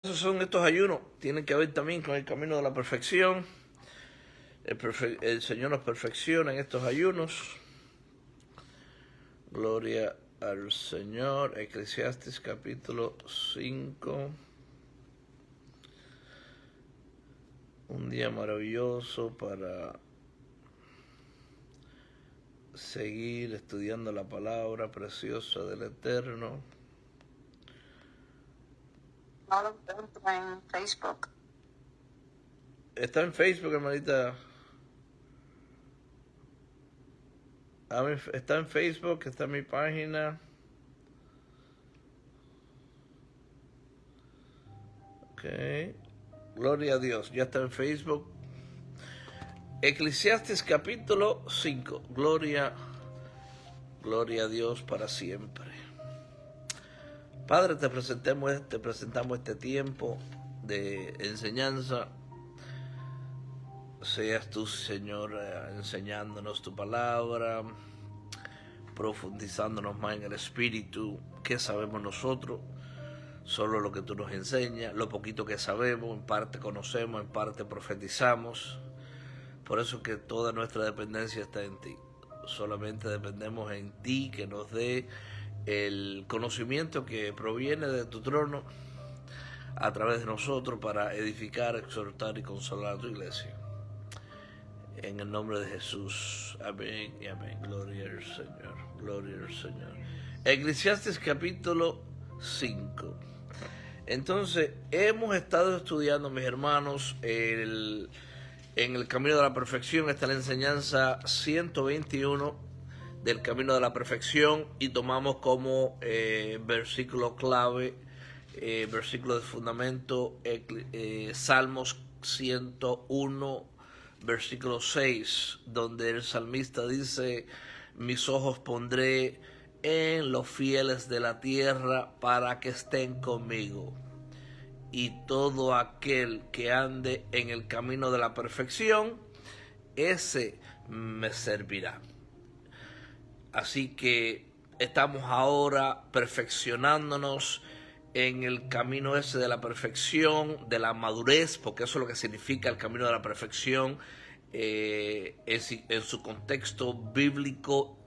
Esos son estos ayunos, tienen que ver también con el camino de la perfección. El Señor nos perfecciona en estos ayunos. Gloria al Señor. Eclesiastes capítulo 5. Un día maravilloso para seguir estudiando la palabra preciosa del Eterno. No lo encuentro en Facebook. Está en Facebook, hermanita. Está en Facebook, está en mi página. Ok. Gloria a Dios. Ya está en Facebook. Eclesiastes capítulo 5. Gloria a Dios para siempre. Padre, te presentamos este tiempo de enseñanza. Seas tú, Señor, enseñándonos tu palabra, profundizándonos más en el Espíritu. ¿Qué sabemos nosotros? Solo lo que tú nos enseñas, lo poquito que sabemos, en parte conocemos, en parte profetizamos. Por eso que toda nuestra dependencia está en ti. Solamente dependemos en ti, que nos dé el conocimiento que proviene de tu trono a través de nosotros para edificar, exhortar y consolar a tu iglesia. En el nombre de Jesús. Amén y amén. Gloria al Señor. Gloria al Señor. Eclesiastes capítulo 5. Entonces, hemos estado estudiando, mis hermanos, en el camino de la perfección. Está la enseñanza 121 del camino de la perfección y tomamos como versículo clave, versículo de fundamento, Salmos 101, versículo 6, donde el salmista dice: mis ojos pondré en los fieles de la tierra para que estén conmigo, y todo aquel que ande en el camino de la perfección, ese me servirá. Así que estamos ahora perfeccionándonos en el camino ese de la perfección, de la madurez, porque eso es lo que significa el camino de la perfección en su contexto bíblico,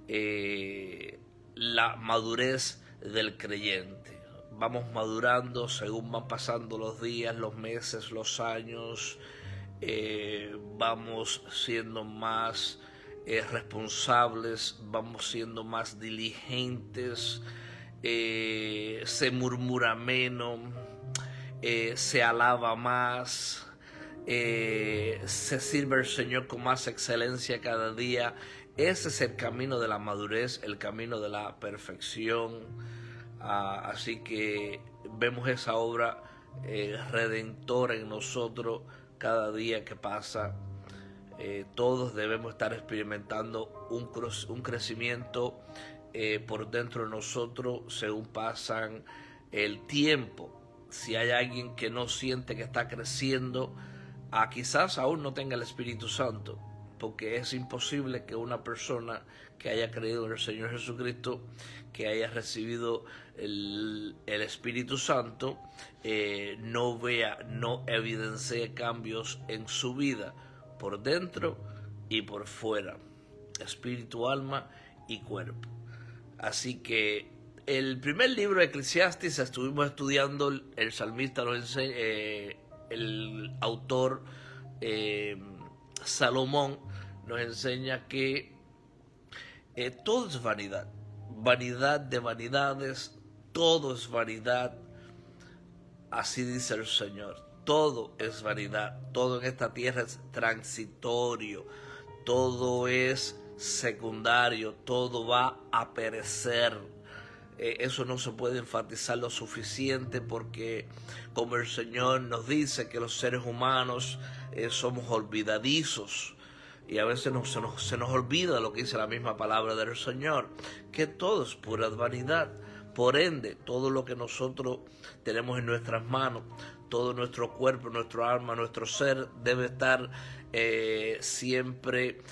la madurez del creyente. Vamos madurando según van pasando los días, los meses, los años, vamos siendo más responsables, vamos siendo más diligentes, se murmura menos, se alaba más, se sirve al Señor con más excelencia cada día. Ese es el camino de la madurez, el camino de la perfección. Así que vemos esa obra redentora en nosotros cada día que pasa. Todos debemos estar experimentando un crecimiento por dentro de nosotros según pasan el tiempo. Si hay alguien que no siente que está creciendo, quizás aún no tenga el Espíritu Santo, porque es imposible que una persona que haya creído en el Señor Jesucristo, que haya recibido el Espíritu Santo, no evidencie cambios en su vida, por dentro y por fuera, espíritu, alma y cuerpo. Así que el primer libro de Eclesiastes estuvimos estudiando, el salmista nos enseña, el autor Salomón nos enseña que todo es vanidad, vanidad de vanidades, todo es vanidad. Así dice el Señor, todo es vanidad, todo en esta tierra es transitorio, todo es secundario, todo va a perecer. Eso no se puede enfatizar lo suficiente, porque como el Señor nos dice que los seres humanos somos olvidadizos, y a veces se nos olvida lo que dice la misma palabra del Señor, que todo es pura vanidad. Por ende, todo lo que nosotros tenemos en nuestras manos, todo nuestro cuerpo, nuestro alma, nuestro ser debe estar siempre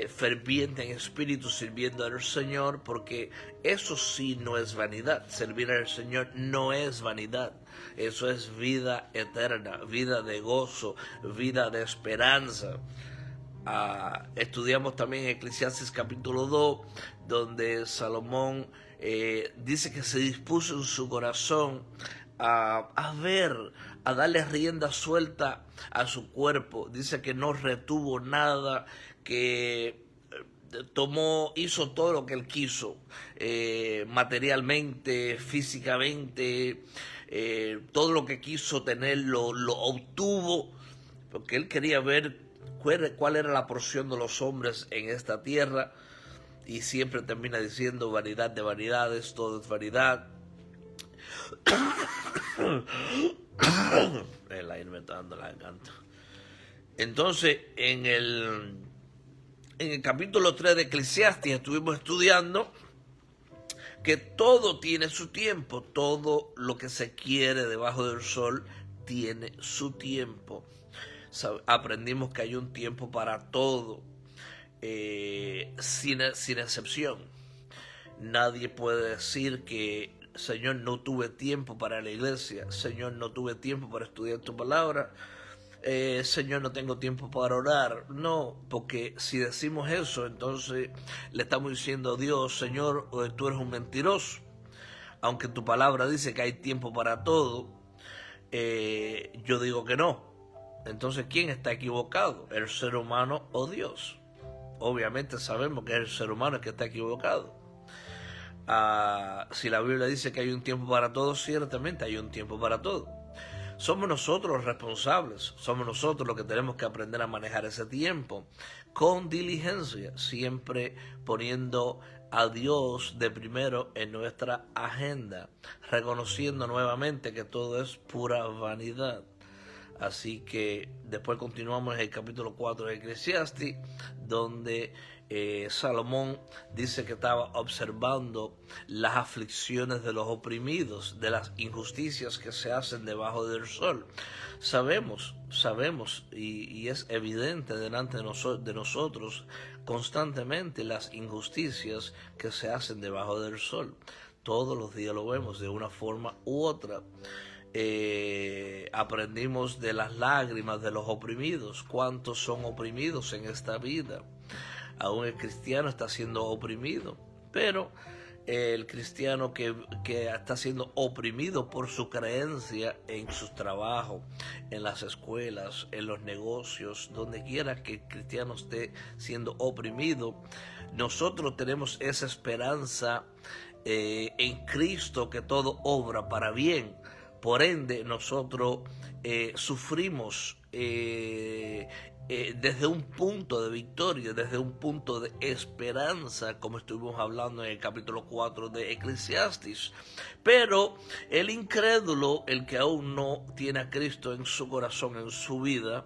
ferviente en espíritu, sirviendo al Señor, porque eso sí no es vanidad. Servir al Señor no es vanidad. Eso es vida eterna, vida de gozo, vida de esperanza. Estudiamos también Eclesiastes capítulo 2, donde Salomón dice que se dispuso en su corazón a darle rienda suelta a su cuerpo. Dice que no retuvo nada, que hizo todo lo que él quiso, materialmente, físicamente, todo lo que quiso tener lo obtuvo, porque él quería ver cuál era la porción de los hombres en esta tierra, y siempre termina diciendo vanidad de vanidades, todo es vanidad. El aire me está dando la garganta. Entonces, en el capítulo 3 de Eclesiastes estuvimos estudiando que todo tiene su tiempo, todo lo que se quiere debajo del sol tiene su tiempo. Aprendimos que hay un tiempo para todo, sin excepción. Nadie puede decir que, Señor, no tuve tiempo para la iglesia, Señor, no tuve tiempo para estudiar tu palabra, Señor, no tengo tiempo para orar. No, porque si decimos eso, entonces le estamos diciendo a Dios, Señor, tú eres un mentiroso. Aunque tu palabra dice que hay tiempo para todo, yo digo que no. Entonces, ¿quién está equivocado? ¿El ser humano o Dios? Obviamente sabemos que es el ser humano el que está equivocado. Si la Biblia dice que hay un tiempo para todo, ciertamente hay un tiempo para todo. Somos nosotros los responsables, somos nosotros los que tenemos que aprender a manejar ese tiempo con diligencia, siempre poniendo a Dios de primero en nuestra agenda, reconociendo nuevamente que todo es pura vanidad. Así que después continuamos en el capítulo 4 de Eclesiastes, donde Salomón dice que estaba observando las aflicciones de los oprimidos, de las injusticias que se hacen debajo del sol. Sabemos, y es evidente delante de nosotros constantemente las injusticias que se hacen debajo del sol. Todos los días lo vemos de una forma u otra. Aprendimos de las lágrimas de los oprimidos. ¿Cuántos son oprimidos en esta vida? Aún el cristiano está siendo oprimido, pero el cristiano que está siendo oprimido por su creencia en sus trabajos, en las escuelas, en los negocios, donde quiera que el cristiano esté siendo oprimido, nosotros tenemos esa esperanza en Cristo, que todo obra para bien. Por ende, nosotros sufrimos desde un punto de victoria, desde un punto de esperanza, como estuvimos hablando en el capítulo 4 de Eclesiastes. Pero el incrédulo, el que aún no tiene a Cristo en su corazón, en su vida,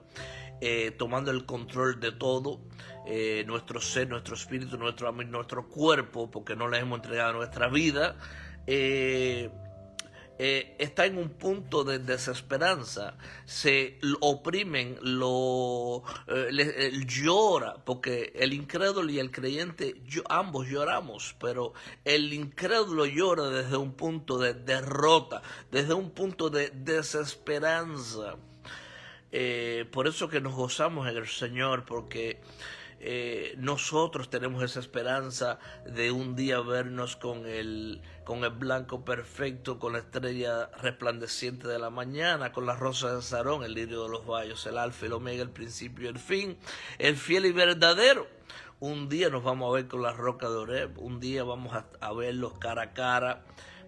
tomando el control de todo, nuestro ser, nuestro espíritu, nuestro alma y nuestro cuerpo, porque no le hemos entregado nuestra vida, está en un punto de desesperanza, se oprimen, llora, porque el incrédulo y el creyente, ambos lloramos, pero el incrédulo llora desde un punto de derrota, desde un punto de desesperanza. Por eso que nos gozamos en el Señor, porque nosotros tenemos esa esperanza de un día vernos con el blanco perfecto, con la estrella resplandeciente de la mañana, con la rosa de Sarón, el lirio de los valles, el alfa y el omega, el principio y el fin, el fiel y verdadero. Un día nos vamos a ver con la roca de Oreb, un día vamos a verlos cara a cara,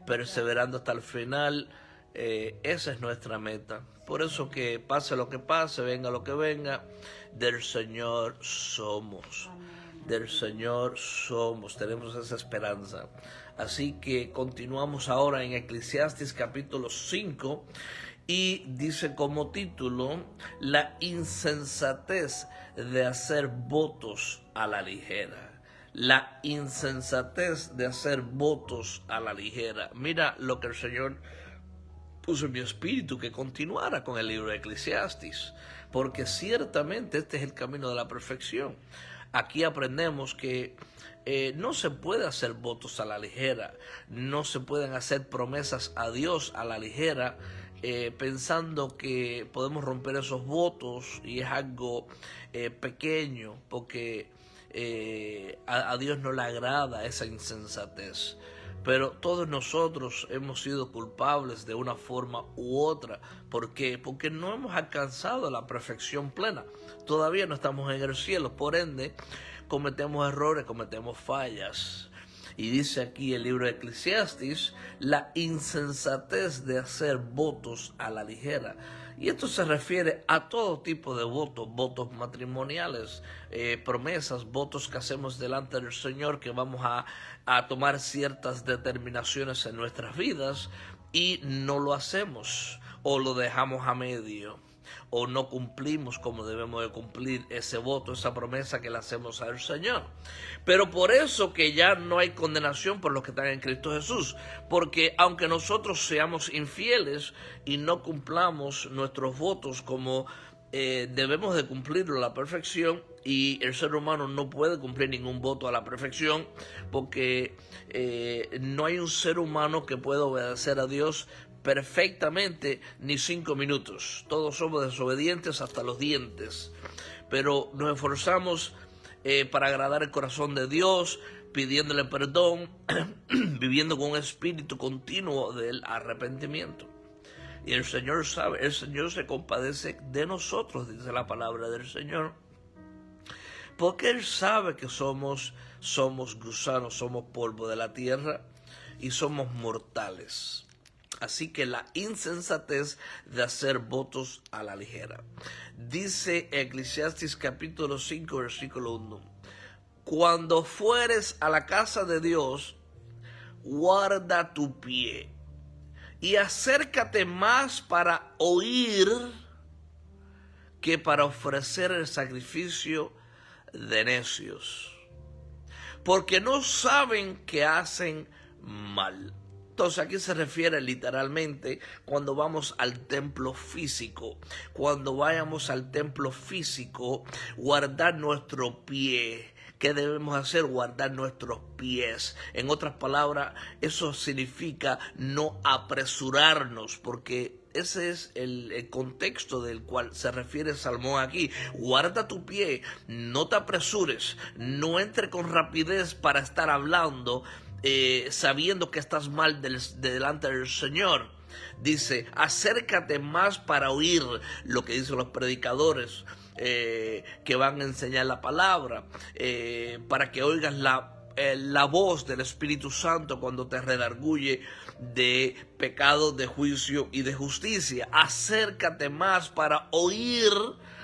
perseverando hasta el final. Esa es nuestra meta. Por eso que pase lo que pase, venga lo que venga, del Señor somos. Del Señor somos, tenemos esa esperanza. Así que continuamos ahora en Eclesiastes capítulo 5 y dice como título: la insensatez de hacer votos a la ligera. La insensatez de hacer votos a la ligera. Mira lo que el Señor puso en mi espíritu que continuara con el libro de Eclesiastés, porque ciertamente este es el camino de la perfección. Aquí aprendemos que no se puede hacer votos a la ligera, no se pueden hacer promesas a Dios a la ligera, pensando que podemos romper esos votos y es algo pequeño, porque a Dios no le agrada esa insensatez. Pero todos nosotros hemos sido culpables de una forma u otra. ¿Por qué? Porque no hemos alcanzado la perfección plena. Todavía no estamos en el cielo. Por ende, cometemos errores, cometemos fallas. Y dice aquí el libro de Eclesiastés, la insensatez de hacer votos a la ligera. Y esto se refiere a todo tipo de votos, votos matrimoniales, promesas, votos que hacemos delante del Señor, que vamos a tomar ciertas determinaciones en nuestras vidas y no lo hacemos o lo dejamos a medio, o no cumplimos como debemos de cumplir ese voto, esa promesa que le hacemos al Señor. Pero por eso que ya no hay condenación por los que están en Cristo Jesús, porque aunque nosotros seamos infieles y no cumplamos nuestros votos como debemos de cumplirlo a la perfección, y el ser humano no puede cumplir ningún voto a la perfección, porque no hay un ser humano que pueda obedecer a Dios perfectamente ni 5 minutos. Todos somos desobedientes hasta los dientes, pero nos esforzamos para agradar el corazón de Dios, pidiéndole perdón, viviendo con un espíritu continuo del arrepentimiento. Y el Señor sabe, el Señor se compadece de nosotros, dice la palabra del Señor, porque Él sabe que somos gusanos, somos polvo de la tierra y somos mortales. Así que la insensatez de hacer votos a la ligera. Dice Eclesiastés capítulo 5, versículo 1. Cuando fueres a la casa de Dios, guarda tu pie y acércate más para oír que para ofrecer el sacrificio de necios, porque no saben que hacen mal. Entonces aquí se refiere literalmente cuando vamos al templo físico. Cuando vayamos al templo físico, guardar nuestro pie. ¿Qué debemos hacer? Guardar nuestros pies. En otras palabras, eso significa no apresurarnos, porque ese es el contexto del cual se refiere Salmón aquí. Guarda tu pie, no te apresures, no entre con rapidez para estar hablando, sabiendo que estás mal delante del Señor. Dice, acércate más para oír lo que dicen los predicadores, que van a enseñar la palabra, para que oigas la voz del Espíritu Santo cuando te redarguye de pecado, de juicio y de justicia. Acércate más para oír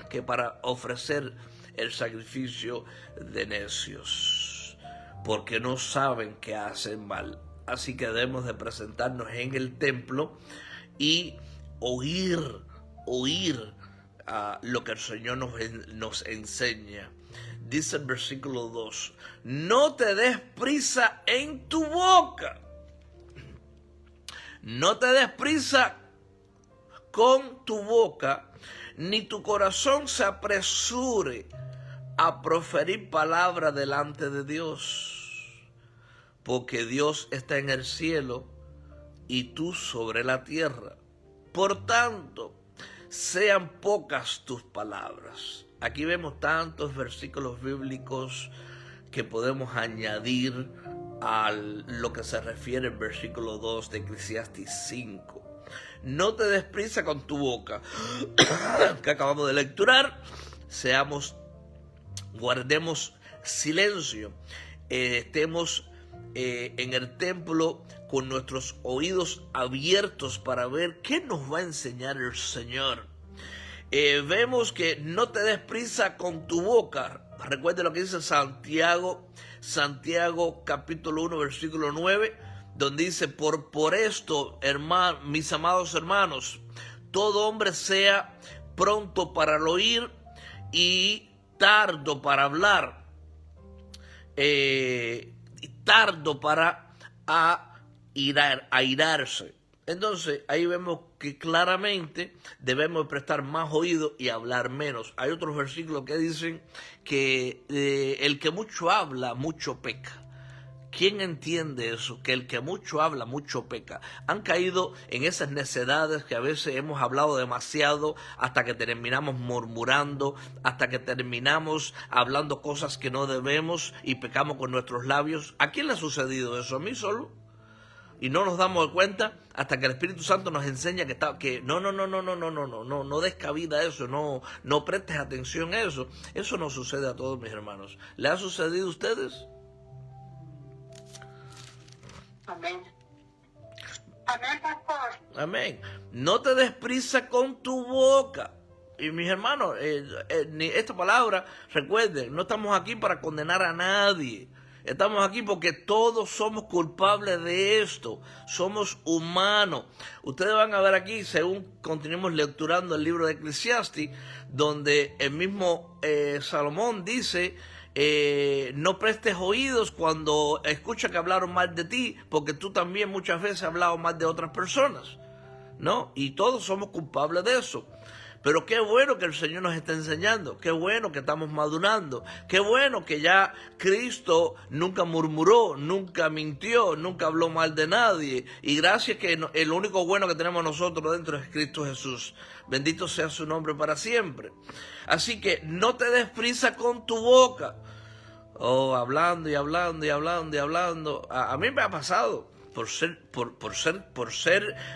que para ofrecer el sacrificio de necios, porque no saben que hacen mal. Así que debemos de presentarnos en el templo y oír lo que el Señor nos enseña. Dice el versículo 2, no te des prisa en tu boca. No te des prisa con tu boca, ni tu corazón se apresure a proferir palabra delante de Dios, porque Dios está en el cielo y tú sobre la tierra. Por tanto, sean pocas tus palabras. Aquí vemos tantos versículos bíblicos que podemos añadir a lo que se refiere el versículo 2 de Eclesiastés 5. No te des prisa con tu boca, que acabamos de lecturar. Guardemos silencio, estemos en el templo con nuestros oídos abiertos para ver qué nos va a enseñar el Señor. Vemos que no te des prisa con tu boca. Recuerde lo que dice Santiago capítulo 1 versículo 9, donde dice, por esto, mis amados hermanos, todo hombre sea pronto para el oír y tardo para hablar, tardo para airarse. Entonces, ahí vemos que claramente debemos prestar más oído y hablar menos. Hay otros versículos que dicen que el que mucho habla, mucho peca. ¿Quién entiende eso? Que el que mucho habla, mucho peca. Han caído en esas necedades que a veces hemos hablado demasiado hasta que terminamos murmurando, hasta que terminamos hablando cosas que no debemos y pecamos con nuestros labios. ¿A quién le ha sucedido eso? ¿A mí solo? Y no nos damos cuenta hasta que el Espíritu Santo nos enseña que no des cabida a eso, no prestes atención a eso. Eso no sucede a todos mis hermanos. ¿Le ha sucedido a ustedes? Amén. Amén, pastor. Amén. No te des prisa con tu boca. Y mis hermanos, esta palabra, recuerden, no estamos aquí para condenar a nadie. Estamos aquí porque todos somos culpables de esto. Somos humanos. Ustedes van a ver aquí, según continuemos lecturando el libro de Eclesiastés, donde el mismo Salomón dice, no prestes oídos cuando escuchas que hablaron mal de ti, porque tú también muchas veces has hablado mal de otras personas, ¿no? Y todos somos culpables de eso. Pero qué bueno que el Señor nos está enseñando, qué bueno que estamos madurando, qué bueno que ya Cristo nunca murmuró, nunca mintió, nunca habló mal de nadie. Y gracias que el único bueno que tenemos nosotros dentro es Cristo Jesús. Bendito sea su nombre para siempre. Así que no te des prisa con tu boca. Oh, hablando y hablando y hablando y hablando. A mí me ha pasado por ser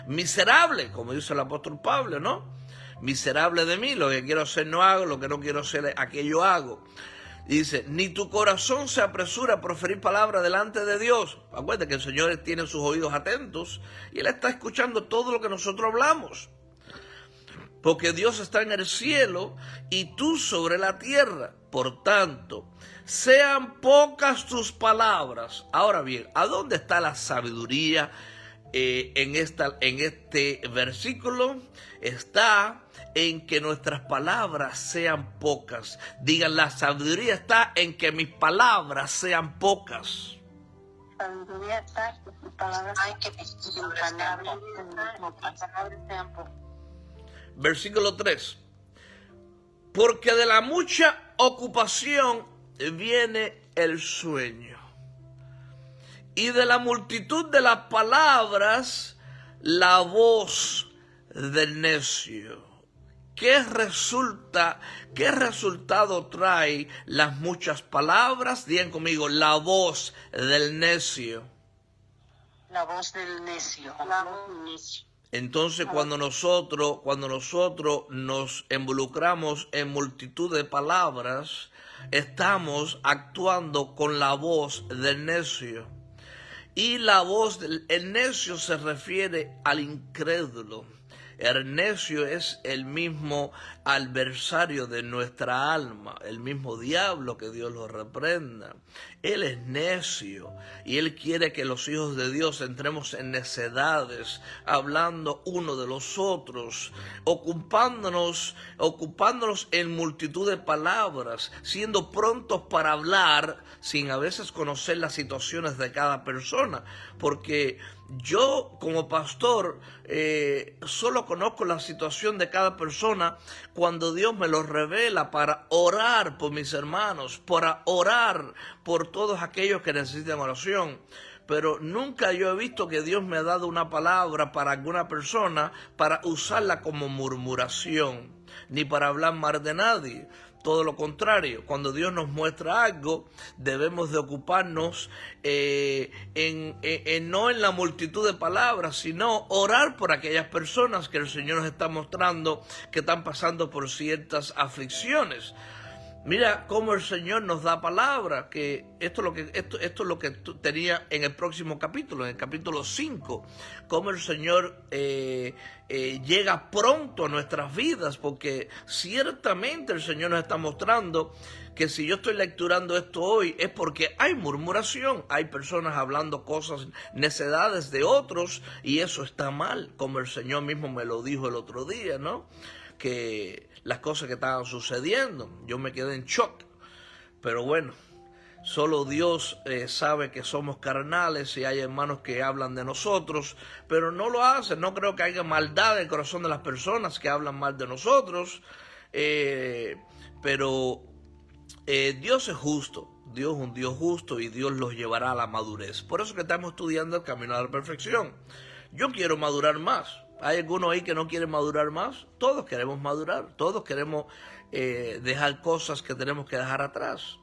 miserable, como dice el apóstol Pablo, ¿no? Miserable de mí, lo que quiero hacer no hago, lo que no quiero hacer aquello hago. Y dice, ni tu corazón se apresura a proferir palabras delante de Dios. Acuérdate que el Señor tiene sus oídos atentos y Él está escuchando todo lo que nosotros hablamos. Porque Dios está en el cielo y tú sobre la tierra. Por tanto, sean pocas tus palabras. Ahora bien, ¿a dónde está la sabiduría en este versículo? Está en que nuestras palabras sean pocas. Digan, la sabiduría está en que mis palabras sean pocas. Sabiduría está en tus palabras. Hay que mis palabras sean pocas. Versículo 3. Porque de la mucha ocupación viene el sueño, y de la multitud de las palabras la voz del necio. ¿Qué resultado trae las muchas palabras? Digan conmigo, la voz del necio. La voz del necio. La voz del necio. Entonces, cuando nosotros nos involucramos en multitud de palabras, estamos actuando con la voz del necio. Y la voz del necio se refiere al incrédulo. El necio es el mismo adversario de nuestra alma, el mismo diablo, que Dios lo reprenda. Él es necio y él quiere que los hijos de Dios entremos en necedades, hablando uno de los otros, ocupándonos en multitud de palabras, siendo prontos para hablar sin a veces conocer las situaciones de cada persona, porque yo como pastor solo conozco la situación de cada persona cuando Dios me lo revela para orar por mis hermanos, para orar por todos aquellos que necesitan oración. Pero nunca yo he visto que Dios me ha dado una palabra para alguna persona para usarla como murmuración, ni para hablar mal de nadie. Todo lo contrario, cuando Dios nos muestra algo, debemos de ocuparnos no en la multitud de palabras, sino orar por aquellas personas que el Señor nos está mostrando que están pasando por ciertas aflicciones. Mira cómo el Señor nos da palabra, que esto es lo que tenía en el próximo capítulo, en el capítulo 5, cómo el Señor llega pronto a nuestras vidas, porque ciertamente el Señor nos está mostrando que si yo estoy lecturando esto hoy es porque hay murmuración, hay personas hablando cosas, necedades de otros, y eso está mal, como el Señor mismo me lo dijo el otro día, ¿no? Que las cosas que estaban sucediendo, yo me quedé en shock. Pero bueno, Solo Dios sabe que somos carnales y hay hermanos que hablan de nosotros, pero no lo hacen. No creo que haya maldad en el corazón de las personas que hablan mal de nosotros, pero Dios es justo. Dios es un Dios justo y Dios los llevará a la madurez. Por eso que estamos estudiando el camino a la perfección. Yo quiero madurar más. ¿Hay algunos ahí que no quieren madurar más? Todos queremos madurar. Todos queremos dejar cosas que tenemos que dejar atrás.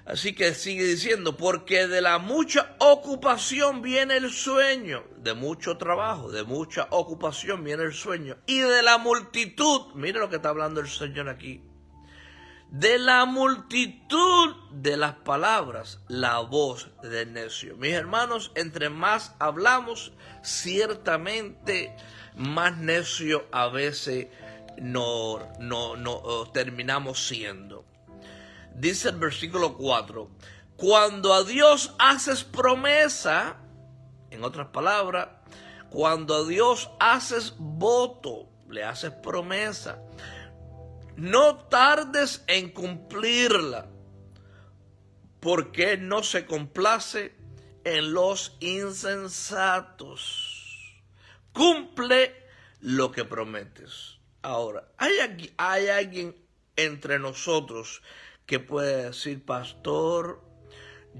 Así que sigue diciendo, porque de la mucha ocupación viene el sueño, de mucho trabajo, de mucha ocupación viene el sueño, y de la multitud, mire lo que está hablando el Señor aquí, de la multitud de las palabras, la voz del necio. Mis hermanos, entre más hablamos, ciertamente más necio a veces no terminamos siendo. Dice el versículo 4, cuando a Dios haces promesa, en otras palabras, cuando a Dios haces voto, le haces promesa, no tardes en cumplirla, porque no se complace en los insensatos. Cumple lo que prometes. Ahora, hay alguien entre nosotros que puede decir, pastor,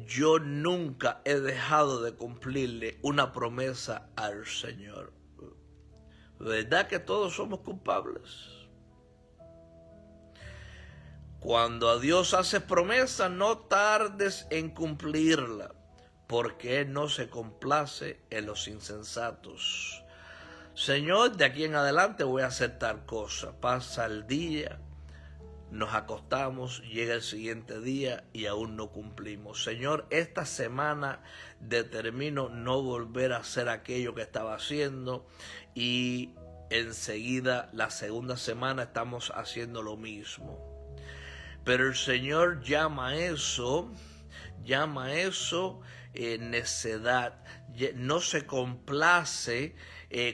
yo nunca he dejado de cumplirle una promesa al Señor. ¿Verdad que todos somos culpables? Cuando a Dios haces promesa, no tardes en cumplirla, porque Él no se complace en los insensatos. Señor, de aquí en adelante voy a hacer tal cosa. Pasa el día, nos acostamos, llega el siguiente día y aún no cumplimos. Señor, esta semana determino no volver a hacer aquello que estaba haciendo y enseguida la segunda semana estamos haciendo lo mismo. Pero el Señor llama eso necedad. No se complace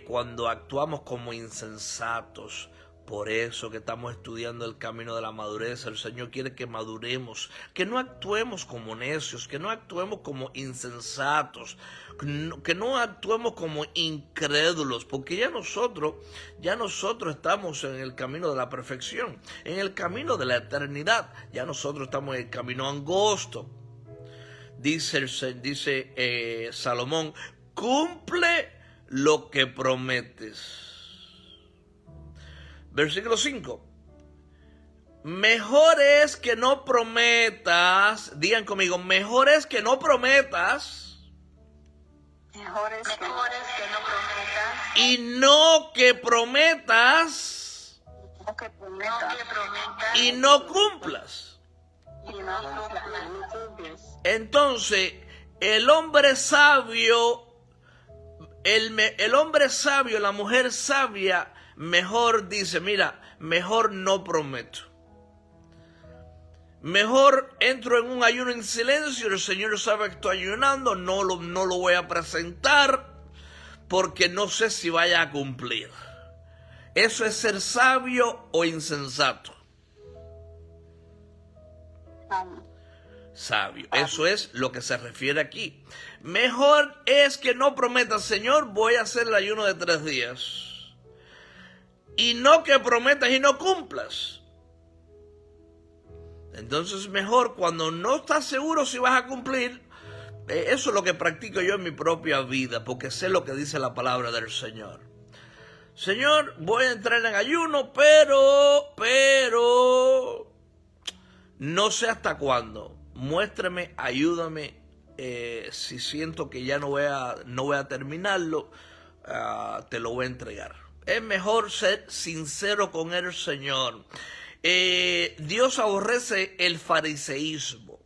cuando actuamos como insensatos. Por eso que estamos estudiando el camino de la madurez. El Señor quiere que maduremos, que no actuemos como necios, que no actuemos como insensatos, que no actuemos como incrédulos, porque ya nosotros estamos en el camino de la perfección, en el camino de la eternidad. Ya nosotros estamos en el camino angosto. Dice Salomón, cumple lo que prometes. Versículo 5. Mejor es que no prometas, digan conmigo, mejor es que no prometas. Mejor es que no prometas. Y no que prometas. Y no cumplas. Entonces, el hombre sabio, la mujer sabia, mejor dice, mira, mejor no prometo. Mejor entro en un ayuno en silencio, el Señor sabe que estoy ayunando, no lo voy a presentar porque no sé si vaya a cumplir. ¿Eso es ser sabio o insensato? Sabio. Eso es lo que se refiere aquí. Mejor es que no prometas, Señor, voy a hacer el ayuno de 3 días. Y no que prometas y no cumplas. Entonces mejor cuando no estás seguro si vas a cumplir. Eso es lo que practico yo en mi propia vida, porque sé lo que dice la palabra del Señor. Señor, voy a entrar en ayuno, pero no sé hasta cuándo. Muéstrame, ayúdame. Si siento que ya no voy a terminarlo, te lo voy a entregar. Es mejor ser sincero con el Señor. Dios aborrece el fariseísmo.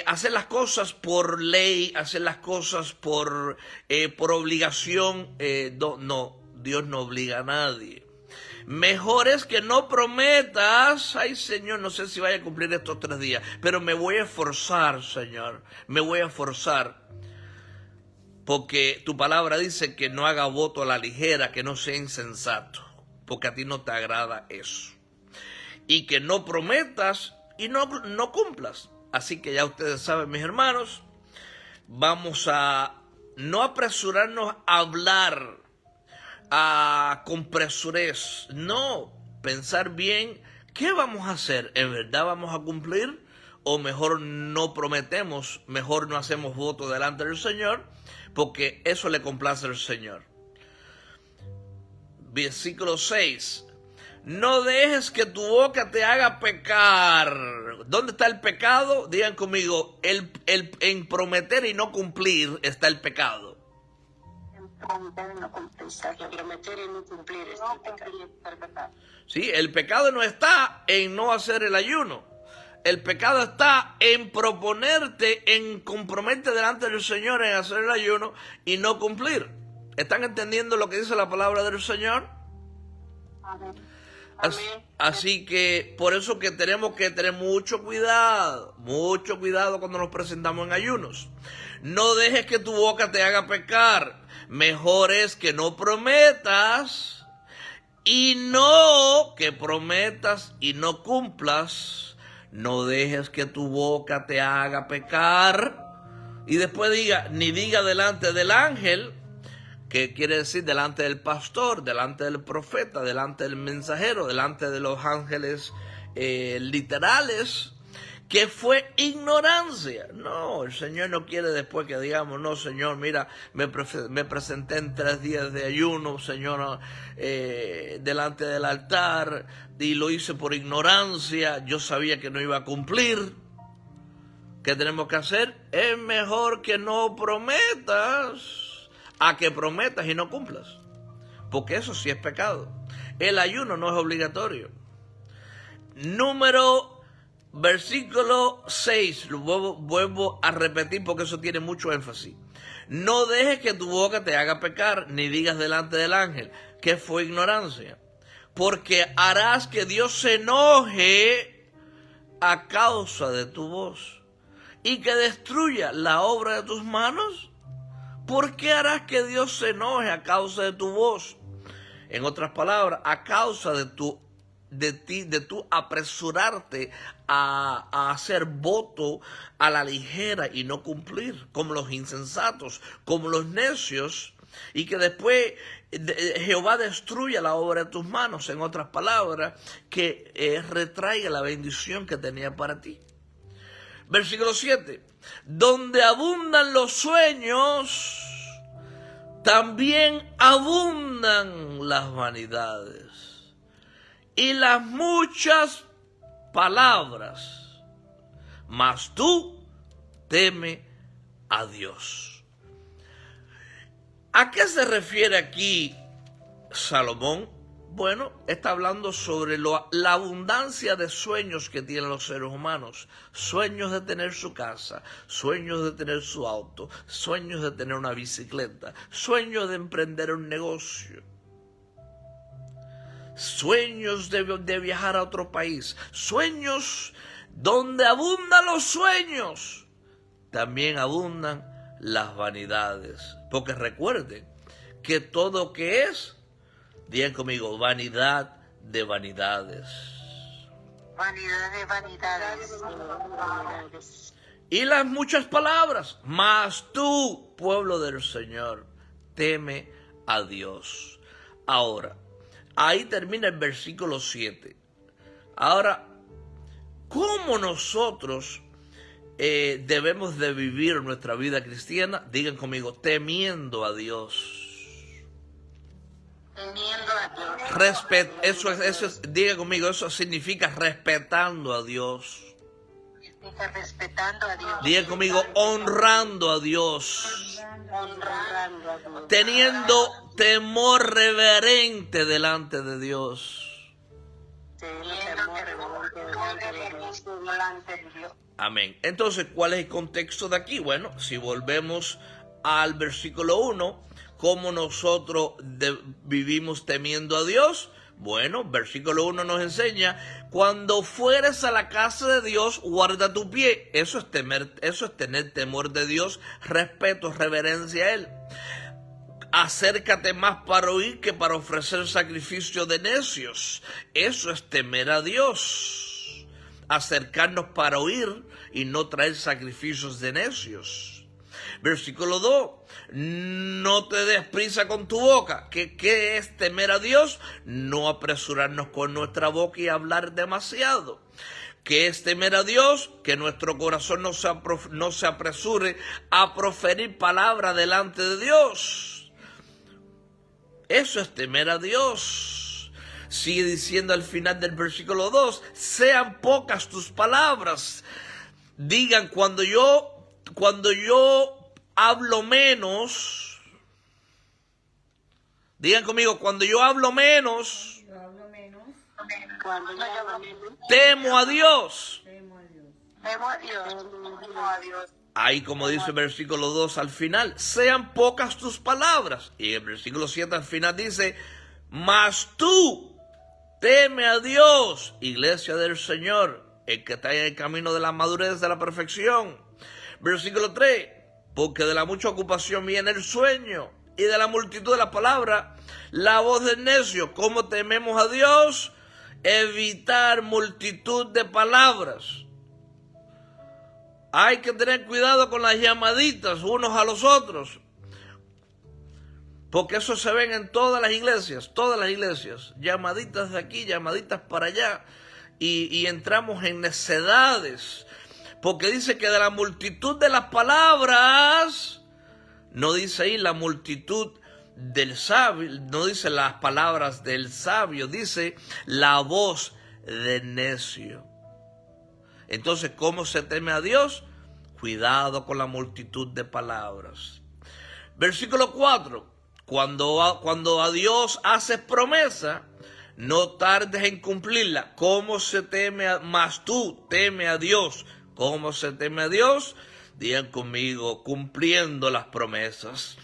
Hacer las cosas por ley, hacer las cosas por obligación, no, Dios no obliga a nadie. Mejor es que no prometas, ay Señor, no sé si vaya a cumplir estos 3 días, pero me voy a esforzar, Señor, me voy a esforzar. Porque tu palabra dice que no haga voto a la ligera, que no sea insensato, porque a ti no te agrada eso. Y que no prometas y no cumplas. Así que ya ustedes saben, mis hermanos, vamos a no apresurarnos a hablar con presurez. No, pensar bien qué vamos a hacer. ¿En verdad vamos a cumplir? O mejor no prometemos, mejor no hacemos voto delante del Señor, porque eso le complace al Señor. Versículo 6. No dejes que tu boca te haga pecar. ¿Dónde está el pecado? Digan conmigo, en prometer y no cumplir está el pecado. En prometer y no cumplir. En prometer y no cumplir está el pecado. Sí, el pecado no está en no hacer el ayuno. El pecado está en proponerte, en comprometerte delante del Señor en hacer el ayuno y no cumplir. ¿Están entendiendo lo que dice la palabra del Señor? Amén. Así que por eso que tenemos que tener mucho cuidado cuando nos presentamos en ayunos. No dejes que tu boca te haga pecar. Mejor es que no prometas y no que prometas y no cumplas. No dejes que tu boca te haga pecar. Y después ni diga delante del ángel, que quiere decir delante del pastor, delante del profeta, delante del mensajero, delante de los ángeles literales, que fue ignorancia. No, el Señor no quiere después que digamos, no, Señor, mira, me presenté en 3 días de ayuno, Señor, delante del altar, y lo hice por ignorancia, yo sabía que no iba a cumplir. ¿Qué tenemos que hacer? Es mejor que no prometas a que prometas y no cumplas, porque eso sí es pecado. El ayuno no es obligatorio. Versículo 6, lo vuelvo a repetir porque eso tiene mucho énfasis. No dejes que tu boca te haga pecar, ni digas delante del ángel, que fue ignorancia, porque harás que Dios se enoje a causa de tu voz y que destruya la obra de tus manos. ¿Por qué harás que Dios se enoje a causa de tu voz? En otras palabras, a causa de tu apresurarte a hacer voto a la ligera y no cumplir, como los insensatos, como los necios, y que después Jehová destruya la obra de tus manos. En otras palabras, que retraiga la bendición que tenía para ti. Versículo 7. Donde abundan los sueños, también abundan las vanidades y las muchas palabras. Mas tú teme a Dios. ¿A qué se refiere aquí Salomón? Bueno, está hablando sobre la abundancia de sueños que tienen los seres humanos. Sueños de tener su casa, sueños de tener su auto, sueños de tener una bicicleta, sueños de emprender un negocio, sueños de viajar a otro país, sueños. Donde abundan los sueños, también abundan las vanidades. Porque recuerden que todo que es, digan conmigo, vanidad de vanidades. Vanidad de vanidades. Y las muchas palabras. Mas tú, pueblo del Señor, teme a Dios. Ahora, ahí termina el versículo 7. Ahora, ¿cómo nosotros debemos de vivir nuestra vida cristiana? Digan conmigo, temiendo a Dios. Temiendo a Dios. Diga conmigo, eso significa respetando a Dios. Significa respetando a Dios. Diga conmigo, honrando a Dios. Honrando a Dios. Teniendo temor reverente delante de Dios. Teniendo temor delante de Dios. Amén. Entonces, ¿cuál es el contexto de aquí? Bueno, si volvemos al versículo 1, ¿cómo nosotros vivimos temiendo a Dios? Bueno, versículo 1 nos enseña, cuando fueres a la casa de Dios, guarda tu pie. Eso es tener temor de Dios, respeto, reverencia a Él. Acércate más para oír que para ofrecer sacrificio de necios. Eso es temer a Dios. acercarnos para oír y no traer sacrificios de necios. Versículo 2, no te des prisa con tu boca. ¿Qué es temer a Dios? No apresurarnos con nuestra boca y hablar demasiado. ¿Qué es temer a Dios? Que nuestro corazón no se apresure a proferir palabra delante de Dios. Eso es temer a Dios. Sigue diciendo al final del versículo 2, sean pocas tus palabras. Digan, cuando yo hablo menos, digan conmigo, cuando yo hablo menos, temo a Dios. Ahí, como dice el versículo 2 al final, sean pocas tus palabras. Y el versículo 7 al final dice, mas tú teme a Dios, iglesia del Señor, el que está en el camino de la madurez, de la perfección. Versículo 3, porque de la mucha ocupación viene el sueño, y de la multitud de la palabra, la voz del necio. ¿Cómo tememos a Dios? Evitar multitud de palabras. Hay que tener cuidado con las llamaditas unos a los otros, porque eso se ven en todas las iglesias, llamaditas de aquí, llamaditas para allá, y entramos en necedades, porque dice que de la multitud de las palabras, no dice ahí la multitud del sabio, no dice las palabras del sabio, dice la voz del necio. Entonces, ¿cómo se teme a Dios? Cuidado con la multitud de palabras. Versículo 4. Cuando a Dios haces promesa, no tardes en cumplirla. ¿Cómo se teme más tú teme a Dios? ¿Cómo se teme a Dios? Digan conmigo, cumpliendo las promesas.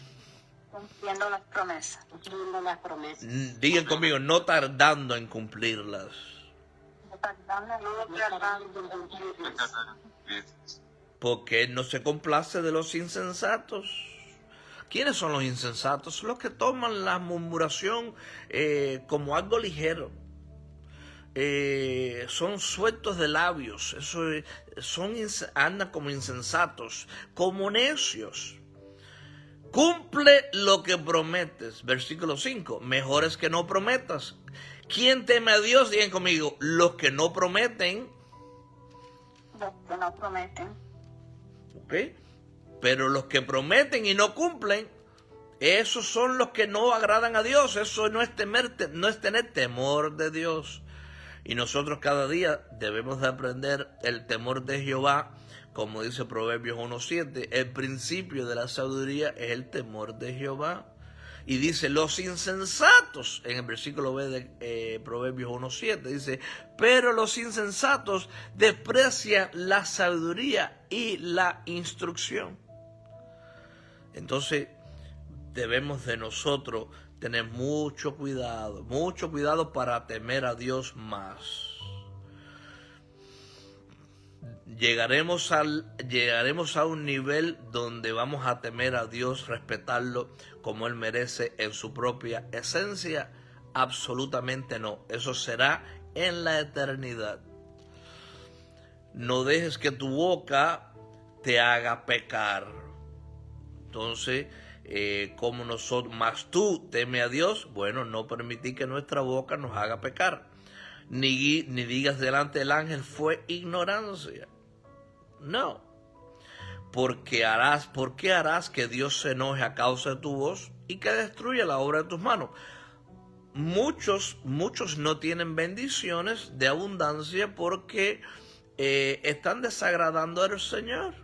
Cumpliendo las promesas. Cumpliendo las promesas. Digan conmigo, no tardando en cumplirlas. Porque Él no se complace de los insensatos. ¿Quiénes son los insensatos? Los que toman la murmuración como algo ligero. Son sueltos de labios. Andan como insensatos, como necios. Cumple lo que prometes. Versículo 5. Mejor es que no prometas. ¿Quién teme a Dios? Digan conmigo, los que no prometen. Los que no prometen. ¿Ok? Pero los que prometen y no cumplen, esos son los que no agradan a Dios. Eso no es tener temor de Dios. Y nosotros cada día debemos de aprender el temor de Jehová. Como dice Proverbios 1:7, el principio de la sabiduría es el temor de Jehová. Y dice, los insensatos, en el versículo B de Proverbios 1:7, dice, pero los insensatos desprecian la sabiduría y la instrucción. Entonces, debemos de nosotros tener mucho cuidado para temer a Dios más. Llegaremos a un nivel donde vamos a temer a Dios, respetarlo como Él merece en su propia esencia. Absolutamente no. Eso será en la eternidad. No dejes que tu boca te haga pecar. Entonces, como nosotros, más tú teme a Dios, bueno, no permití que nuestra boca nos haga pecar. Ni digas delante del ángel fue ignorancia. No. ¿Por qué harás que Dios se enoje a causa de tu voz y que destruya la obra de tus manos? Muchos no tienen bendiciones de abundancia porque están desagradando al Señor.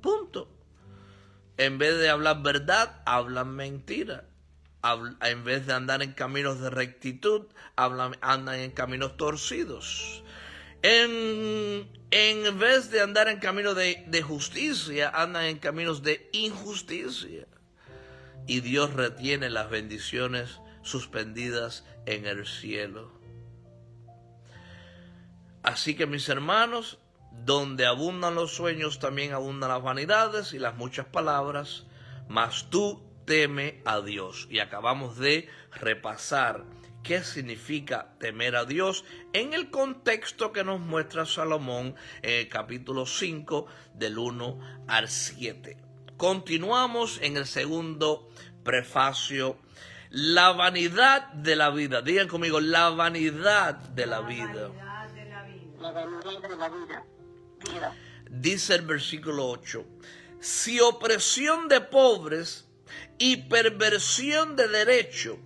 Punto. En vez de hablar verdad, hablan mentira. En vez de andar en caminos de rectitud, andan en caminos torcidos. En vez de andar en caminos de justicia, andan en caminos de injusticia. Y Dios retiene las bendiciones suspendidas en el cielo. Así que, mis hermanos, donde abundan los sueños, también abundan las vanidades y las muchas palabras. Mas tú teme a Dios. Y acabamos de repasar qué significa temer a Dios en el contexto que nos muestra Salomón en el capítulo 5 del 1 al 7. Continuamos en el segundo prefacio. La vanidad de la vida. Digan conmigo, la vanidad de la vida. La vanidad de la vida. Dice el versículo 8. Si opresión de pobres y perversión de derecho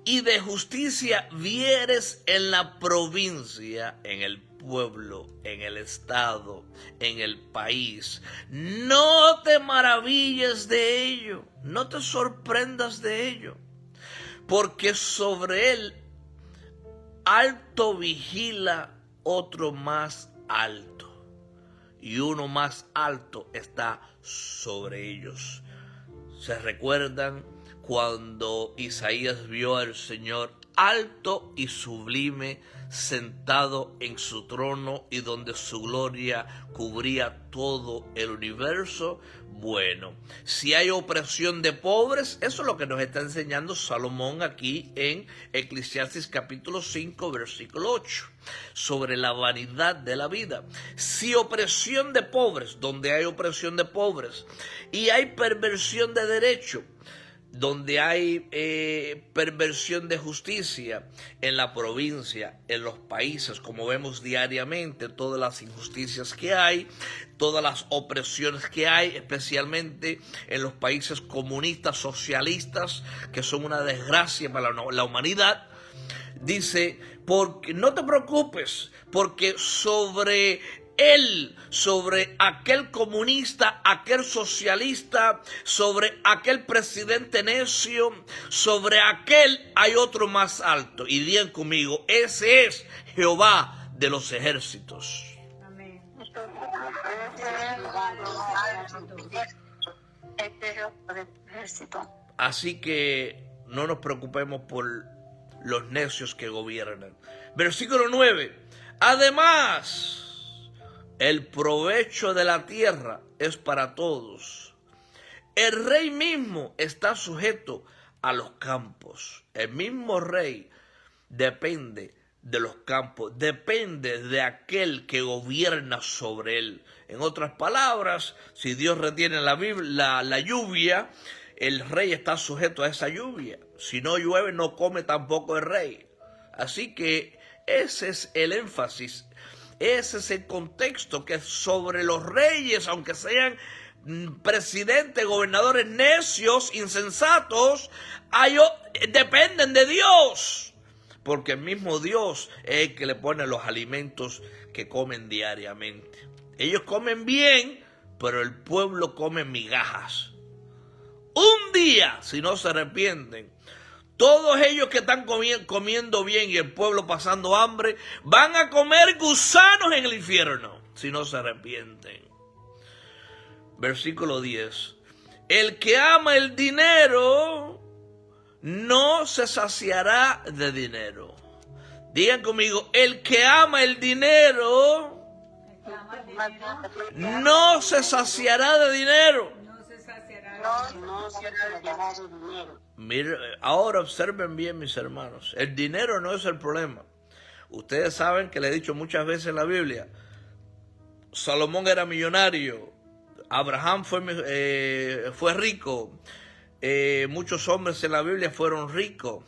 y de justicia vieres en la provincia, en el pueblo, en el estado, en el país, no te maravilles de ello, no te sorprendas de ello, porque sobre él alto vigila otro más alto, y uno más alto está sobre ellos. ¿Se recuerdan cuando Isaías vio al Señor alto y sublime, sentado en su trono y donde su gloria cubría todo el universo? Bueno, si hay opresión de pobres, eso es lo que nos está enseñando Salomón aquí en Eclesiastés capítulo 5, versículo 8, sobre la vanidad de la vida. Si opresión de pobres, donde hay opresión de pobres, y hay perversión de derecho, donde hay perversión de justicia en la provincia, en los países, como vemos diariamente, todas las injusticias que hay, todas las opresiones que hay, especialmente en los países comunistas, socialistas, que son una desgracia para la humanidad. Dice, porque no te preocupes, porque sobre aquel comunista, aquel socialista, sobre aquel presidente necio, sobre aquel hay otro más alto. Y digan conmigo, ese es Jehová de los ejércitos. Amén. Así que no nos preocupemos por los necios que gobiernan. Versículo 9. Además, el provecho de la tierra es para todos. El rey mismo está sujeto a los campos. El mismo rey depende de los campos, depende de aquel que gobierna sobre él. En otras palabras, si Dios retiene la lluvia, el rey está sujeto a esa lluvia. Si no llueve, no come tampoco el rey. Así que ese es el énfasis. Ese es el contexto, que sobre los reyes, aunque sean presidentes, gobernadores necios, insensatos, dependen de Dios. Porque el mismo Dios es el que le pone los alimentos que comen diariamente. Ellos comen bien, pero el pueblo come migajas. Un día, si no se arrepienten, todos ellos que están comiendo bien y el pueblo pasando hambre, van a comer gusanos en el infierno, si no se arrepienten. Versículo 10. El que ama el dinero no se saciará de dinero. Digan conmigo, el que ama el dinero no se saciará de dinero. No se saciará de dinero. Mire, ahora observen bien, mis hermanos. El dinero no es el problema. Ustedes saben que le he dicho muchas veces en la Biblia, Salomón era millonario, Abraham fue rico, muchos hombres en la Biblia fueron ricos,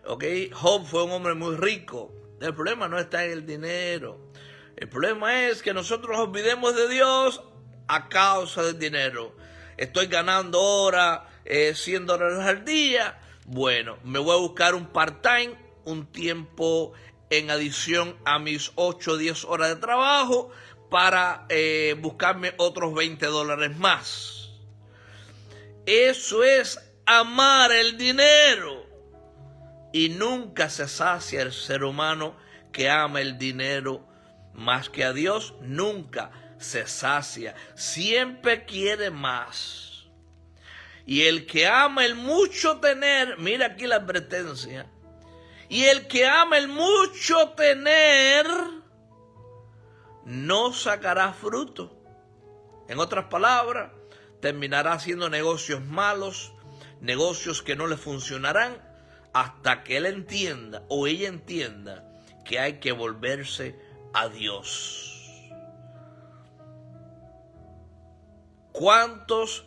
¿okay? Job fue un hombre muy rico. El problema no está en el dinero. El problema es que nosotros nos olvidemos de Dios a causa del dinero. Estoy ganando ahora $100 al día. Bueno, me voy a buscar un part-time, un tiempo en adición a mis 8 o 10 horas de trabajo para buscarme otros $20 más. Eso es amar el dinero. Y nunca se sacia el ser humano que ama el dinero más que a Dios. Nunca se sacia, siempre quiere más. Y el que ama el mucho tener, mira aquí la advertencia, y el que ama el mucho tener no sacará fruto. En otras palabras, terminará haciendo negocios malos, negocios que no le funcionarán hasta que él entienda o ella entienda que hay que volverse a Dios. ¿Cuántos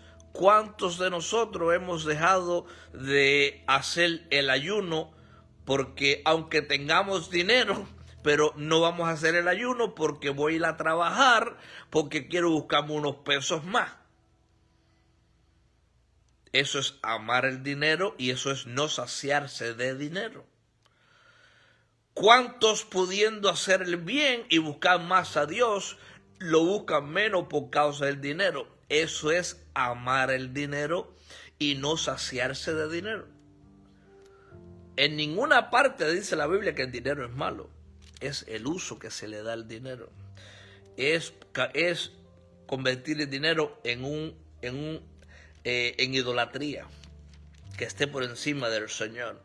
de nosotros hemos dejado de hacer el ayuno porque aunque tengamos dinero, pero no vamos a hacer el ayuno porque voy a ir a trabajar, porque quiero buscarme unos pesos más? Eso es amar el dinero y eso es no saciarse de dinero. ¿Cuántos pudiendo hacer el bien y buscar más a Dios, lo buscan menos por causa del dinero? Eso es amar el dinero y no saciarse de dinero. En ninguna parte dice la Biblia que el dinero es malo. Es el uso que se le da al dinero. Es convertir el dinero en idolatría, que esté por encima del Señor.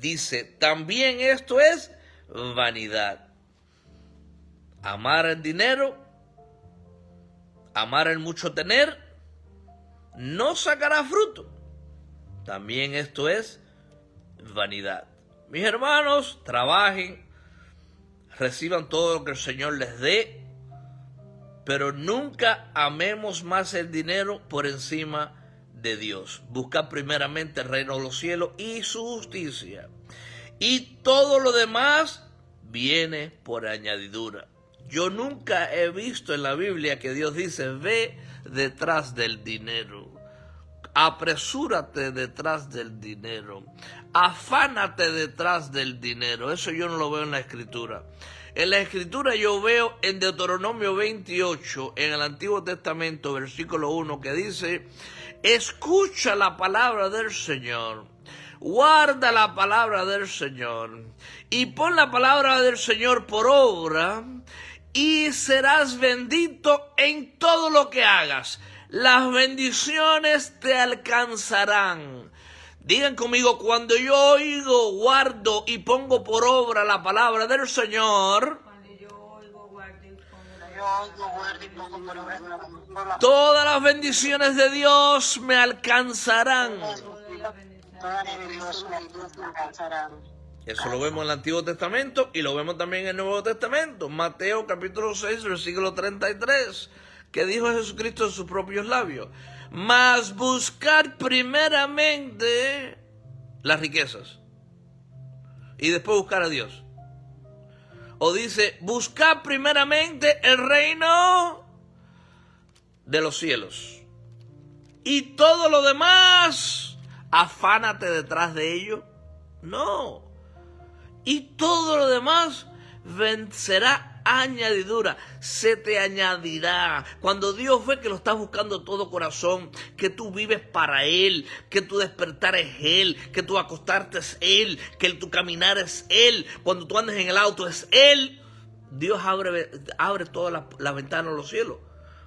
Dice, también esto es vanidad. Amar el dinero, amar el mucho tener, no sacará fruto. También esto es vanidad. Mis hermanos, trabajen, reciban todo lo que el Señor les dé, pero nunca amemos más el dinero por encima de Dios. Buscad primeramente el reino de los cielos y su justicia, y todo lo demás viene por añadidura. Yo nunca he visto en la Biblia que Dios dice, ve detrás del dinero, apresúrate detrás del dinero, afánate detrás del dinero. Eso yo no lo veo en la Escritura. En la Escritura yo veo en Deuteronomio 28, en el Antiguo Testamento, versículo 1, que dice, escucha la palabra del Señor, guarda la palabra del Señor, y pon la palabra del Señor por obra, y serás bendito en todo lo que hagas. Las bendiciones te alcanzarán. Digan conmigo, cuando yo oigo, guardo y pongo por obra la palabra del Señor, todas las bendiciones de Dios me alcanzarán. Eso lo vemos en el Antiguo Testamento y lo vemos también en el Nuevo Testamento. Mateo capítulo 6, versículo 33, que dijo Jesucristo en sus propios labios. Mas buscar primeramente las riquezas y después buscar a Dios. O dice, buscar primeramente el reino de los cielos y todo lo demás, afánate detrás de ello. No. Y todo lo demás será añadidura, se te añadirá. Cuando Dios ve que lo estás buscando todo corazón, que tú vives para Él, que tu despertar es Él, que tu acostarte es Él, que tu caminar es Él, cuando tú andas en el auto es Él, Dios abre todas las ventanas de los cielos,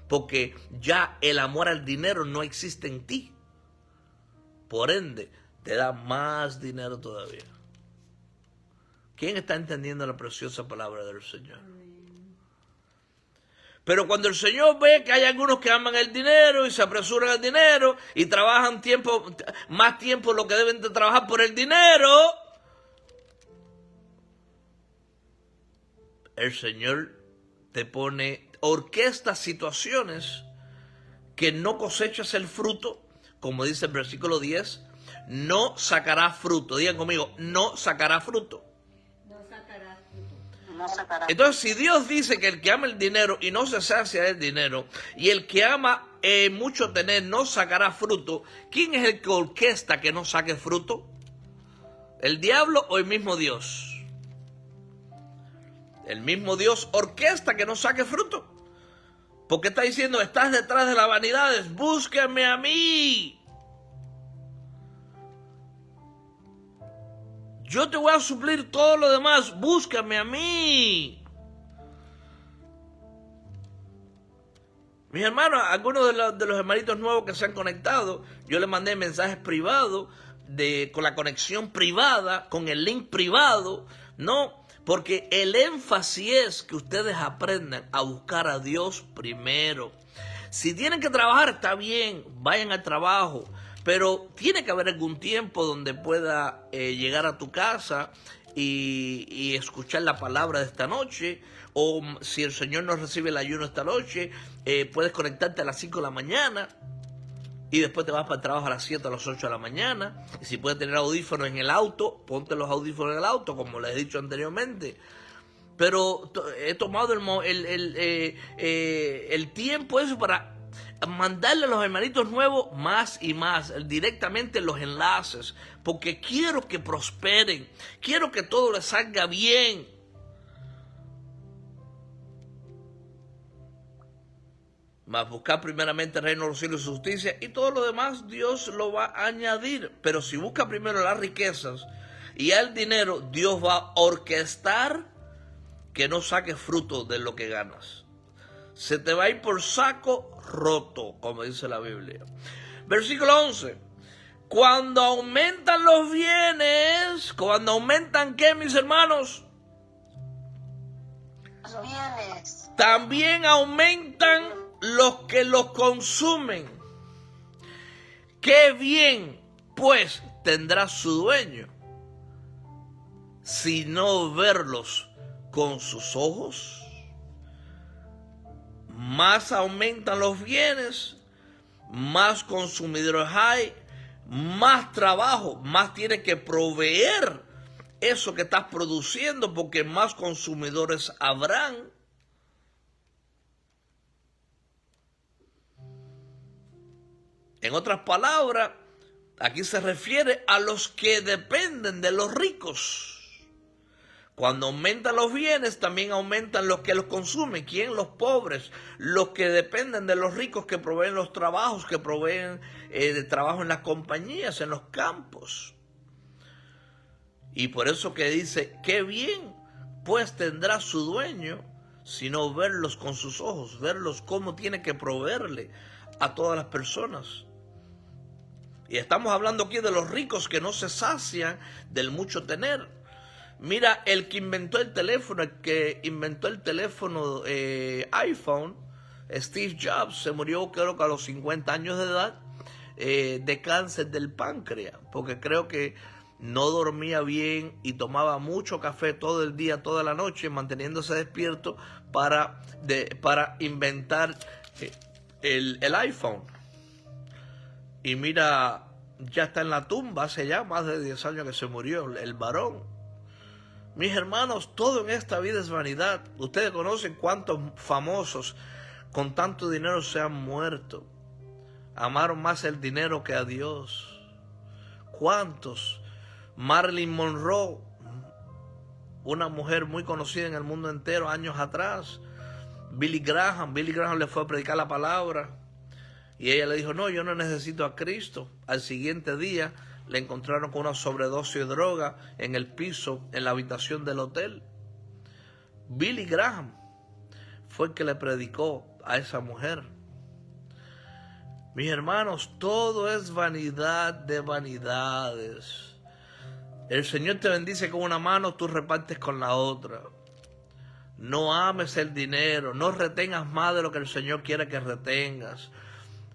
porque ya el amor al dinero no existe en ti. Por ende, te da más dinero todavía. ¿Quién está entendiendo la preciosa palabra del Señor? Pero cuando el Señor ve que hay algunos que aman el dinero y se apresuran al dinero y trabajan más tiempo lo que deben de trabajar por el dinero, el Señor te orquesta situaciones que no cosechas el fruto, como dice el versículo 10, no sacará fruto. Digan conmigo, no sacará fruto. Entonces, si Dios dice que el que ama el dinero y no se sacia del dinero, y el que ama mucho tener no sacará fruto, ¿quién es el que orquesta que no saque fruto? ¿El diablo o el mismo Dios? El mismo Dios orquesta que no saque fruto. Porque está diciendo, estás detrás de las vanidades, búsqueme a mí. Yo te voy a suplir todo lo demás, búscame a mí. Mis hermanos, algunos de los hermanitos nuevos que se han conectado, yo les mandé mensajes privados, con la conexión privada, con el link privado, no, porque el énfasis es que ustedes aprendan a buscar a Dios primero. Si tienen que trabajar, está bien, vayan al trabajo, pero tiene que haber algún tiempo donde pueda llegar a tu casa y escuchar la palabra de esta noche, o si el Señor no recibe el ayuno esta noche, puedes conectarte a las 5 de la mañana y después te vas para el trabajo a las 7 o a las 8 de la mañana. Y si puedes tener audífonos en el auto, ponte los audífonos en el auto, como les he dicho anteriormente. Pero he tomado el tiempo eso para mandarle a los hermanitos nuevos más y más, directamente los enlaces, porque quiero que prosperen, quiero que todo les salga bien. Mas buscar primeramente el reino de los cielos y su justicia, y todo lo demás Dios lo va a añadir. Pero si busca primero las riquezas y el dinero, Dios va a orquestar que no saques fruto de lo que ganas. Se te va a ir por saco roto, como dice la Biblia. Versículo 11. Cuando aumentan los bienes, cuando aumentan, ¿qué, mis hermanos? Los bienes. También aumentan los que los consumen. ¿Qué bien, pues, tendrá su dueño si no verlos con sus ojos? Más aumentan los bienes, más consumidores hay, más trabajo, más tienes que proveer eso que estás produciendo, porque más consumidores habrán. En otras palabras, aquí se refiere a los que dependen de los ricos. Cuando aumentan los bienes, también aumentan los que los consumen. ¿Quién? Los pobres, los que dependen de los ricos, que proveen los trabajos, que proveen de trabajo en las compañías, en los campos. Y por eso que dice, qué bien, pues tendrá su dueño, sino verlos con sus ojos, verlos cómo tiene que proveerle a todas las personas. Y estamos hablando aquí de los ricos que no se sacian del mucho tener. Mira, el que inventó el teléfono, iPhone, Steve Jobs, se murió creo que a los 50 años de edad de cáncer del páncreas, porque creo que no dormía bien y tomaba mucho café todo el día, toda la noche, manteniéndose despierto para inventar el iPhone. Y mira, ya está en la tumba, hace ya más de 10 años que se murió el varón. Mis hermanos, todo en esta vida es vanidad. Ustedes conocen cuántos famosos con tanto dinero se han muerto. Amaron más el dinero que a Dios. ¿Cuántos? Marilyn Monroe, una mujer muy conocida en el mundo entero años atrás. Billy Graham le fue a predicar la palabra y ella le dijo, no, yo no necesito a Cristo. Al siguiente día le encontraron con una sobredosis de droga en el piso, en la habitación del hotel. Billy Graham fue el que le predicó a esa mujer. Mis hermanos, todo es vanidad de vanidades. El Señor te bendice con una mano, tú repartes con la otra. No ames el dinero, no retengas más de lo que el Señor quiere que retengas.